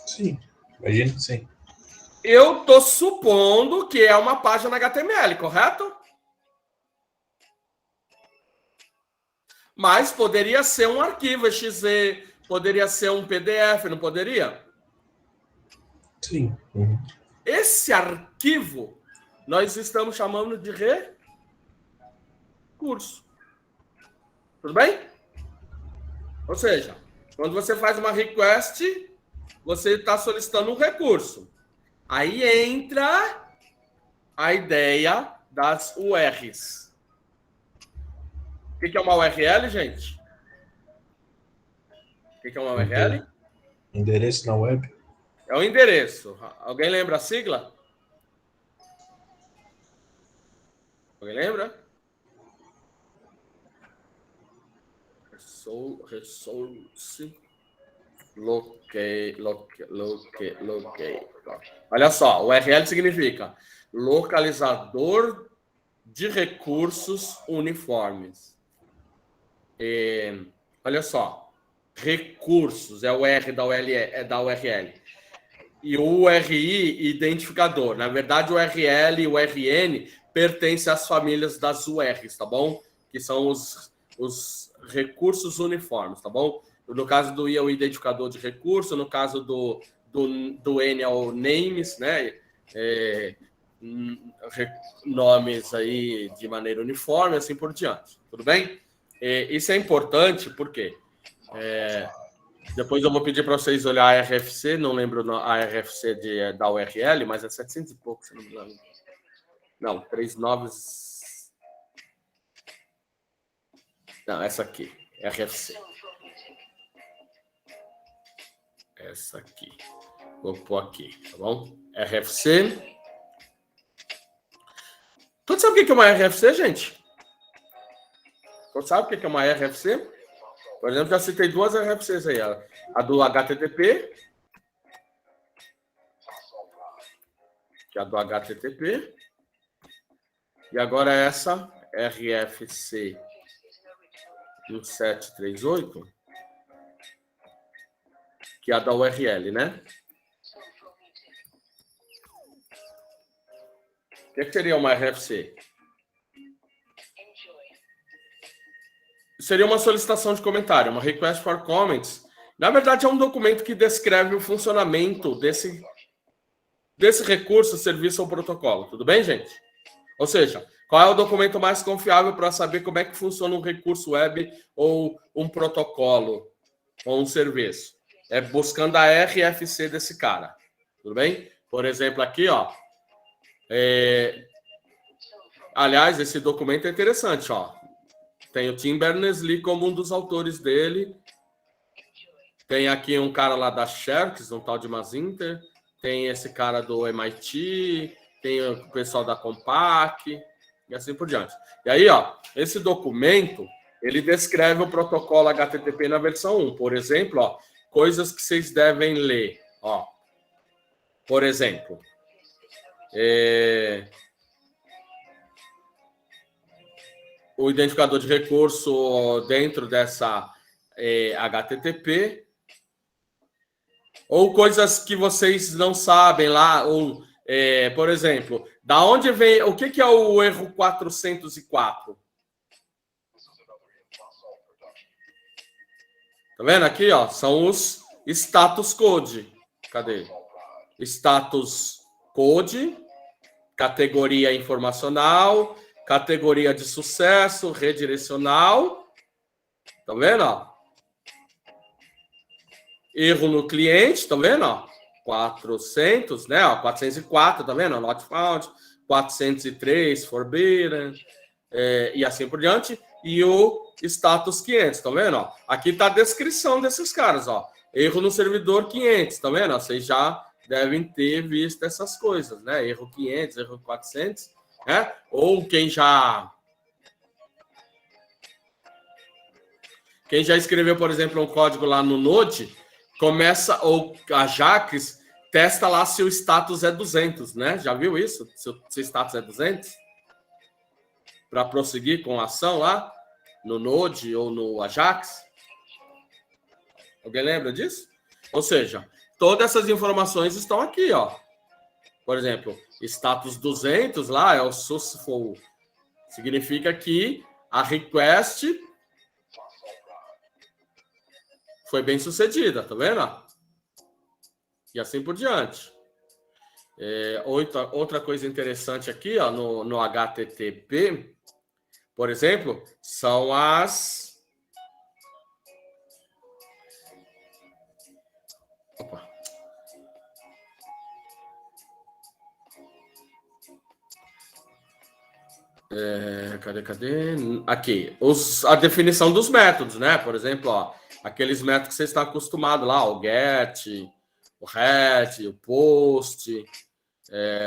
C: Sim, imagino que sim.
A: Eu estou supondo que é uma página HTML, correto? Mas poderia ser um arquivo exe, poderia ser um PDF, não poderia?
C: Sim. Uhum.
A: Esse arquivo nós estamos chamando de recurso. Tudo bem? Ou seja, quando você faz uma request, você está solicitando um recurso. Aí entra a ideia das URLs. O que é uma URL, gente? O que é uma URL?
C: Endereço na web.
A: É o endereço. Alguém lembra a sigla? Alguém lembra? Resource locate. Olha só, o URL significa localizador de recursos uniformes. Olha só, recursos é o R da URL. E o URI, identificador. Na verdade, o URL e o URN pertencem às famílias das URs, tá bom? Que são os recursos uniformes, tá bom? No caso do I é o identificador de recurso, no caso do N é o names, né? Nomes aí de maneira uniforme, assim por diante. Tudo bem? Isso é importante porque depois eu vou pedir para vocês olhar a RFC, não lembro a RFC da URL, mas é 700 e pouco, se não me engano. Não, 39... Não, essa aqui, RFC. Essa aqui. Vou pôr aqui, tá bom? RFC. Todos sabem o que é uma RFC, gente? Todos sabem o que é uma RFC? Por exemplo, já citei duas RFCs aí. A do HTTP, que é a do HTTP. E agora essa RFC 1738, que é a da URL, né? O que seria uma RFC? Seria uma solicitação de comentário, uma request for comments. Na verdade, é um documento que descreve o funcionamento desse recurso, serviço ou protocolo. Tudo bem, gente? Ou seja, qual é o documento mais confiável para saber como é que funciona um recurso web ou um protocolo ou um serviço? É buscando a RFC desse cara. Tudo bem? Por exemplo, aqui, ó. Aliás, esse documento é interessante, ó. Tem o Tim Berners-Lee como um dos autores dele. Tem aqui um cara lá da Xerox, um tal de Mazinter. Tem esse cara do MIT. Tem o pessoal da Compaq. E assim por diante. E aí, ó, esse documento, ele descreve o protocolo HTTP na versão 1. Por exemplo, ó, coisas que vocês devem ler. Ó. Por exemplo, o identificador de recurso dentro dessa HTTP, ou coisas que vocês não sabem lá, ou, por exemplo, da onde vem, o que é o erro 404? Tá vendo aqui, ó? São os status code. Cadê? Status code, categoria informacional, categoria de sucesso, redirecional. Tá vendo, ó? Erro no cliente, tá vendo, ó? 400, né? Ó, 404, tá vendo? Not found. 403, forbidden. E assim por diante. E o status 500, tá vendo, ó? Aqui tá a descrição desses caras, ó. Erro no servidor 500, tá vendo? Ó, vocês já devem ter visto essas coisas, né? Erro 500, erro 400, né? Ou quem já escreveu, por exemplo, um código lá no Node, começa, ou a Jax, testa lá se o status é 200, né? Já viu isso? Se o status é 200? Para prosseguir com a ação lá, no Node ou no Ajax? Alguém lembra disso? Ou seja, todas essas informações estão aqui, ó. Por exemplo, status 200 lá é o successful. Significa que a request foi bem sucedida, tá vendo? E assim por diante. Outra coisa interessante aqui, ó, no HTTP, por exemplo, são as... Opa. Cadê? Aqui. A definição dos métodos, né? Por exemplo, ó, aqueles métodos que você está acostumado lá, o get, o read, o post,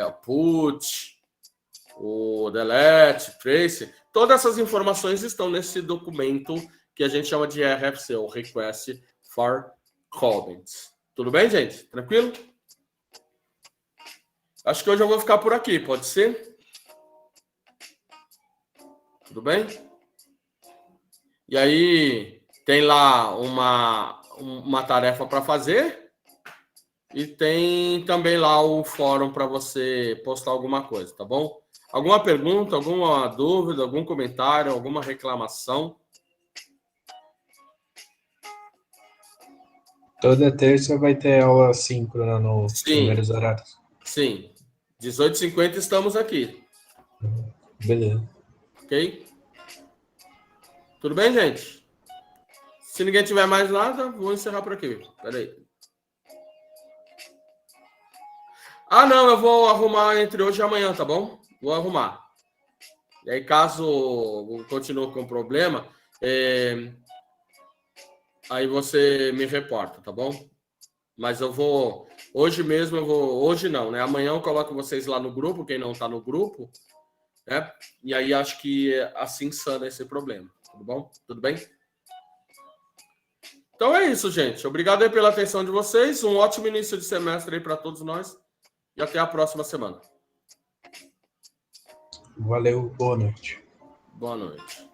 A: o put, o delete, trace. Todas essas informações estão nesse documento que a gente chama de RFC, o Request for Comments. Tudo bem, gente? Tranquilo? Acho que hoje eu vou ficar por aqui, pode ser? Tudo bem? E aí tem lá uma tarefa para fazer e tem também lá o fórum para você postar alguma coisa, tá bom? Alguma pergunta, alguma dúvida, algum comentário, alguma reclamação?
C: Toda terça vai ter aula síncrona nos primeiros horários.
A: Sim. 18h50 estamos aqui.
C: Beleza.
A: Ok? Tudo bem, gente? Se ninguém tiver mais nada, vou encerrar por aqui. Peraí. Ah, não, eu vou arrumar entre hoje e amanhã, tá bom? Vou arrumar. E aí, caso eu continue com problema, aí você me reporta, tá bom? Mas eu vou... Hoje mesmo eu vou... Hoje não, né? Amanhã eu coloco vocês lá no grupo, quem não tá no grupo, né? E aí acho que assim sana esse problema, tudo bom? Tudo bem? Então é isso, gente. Obrigado aí pela atenção de vocês. Um ótimo início de semestre aí para todos nós. E até a próxima semana.
C: Valeu, boa noite.
A: Boa noite.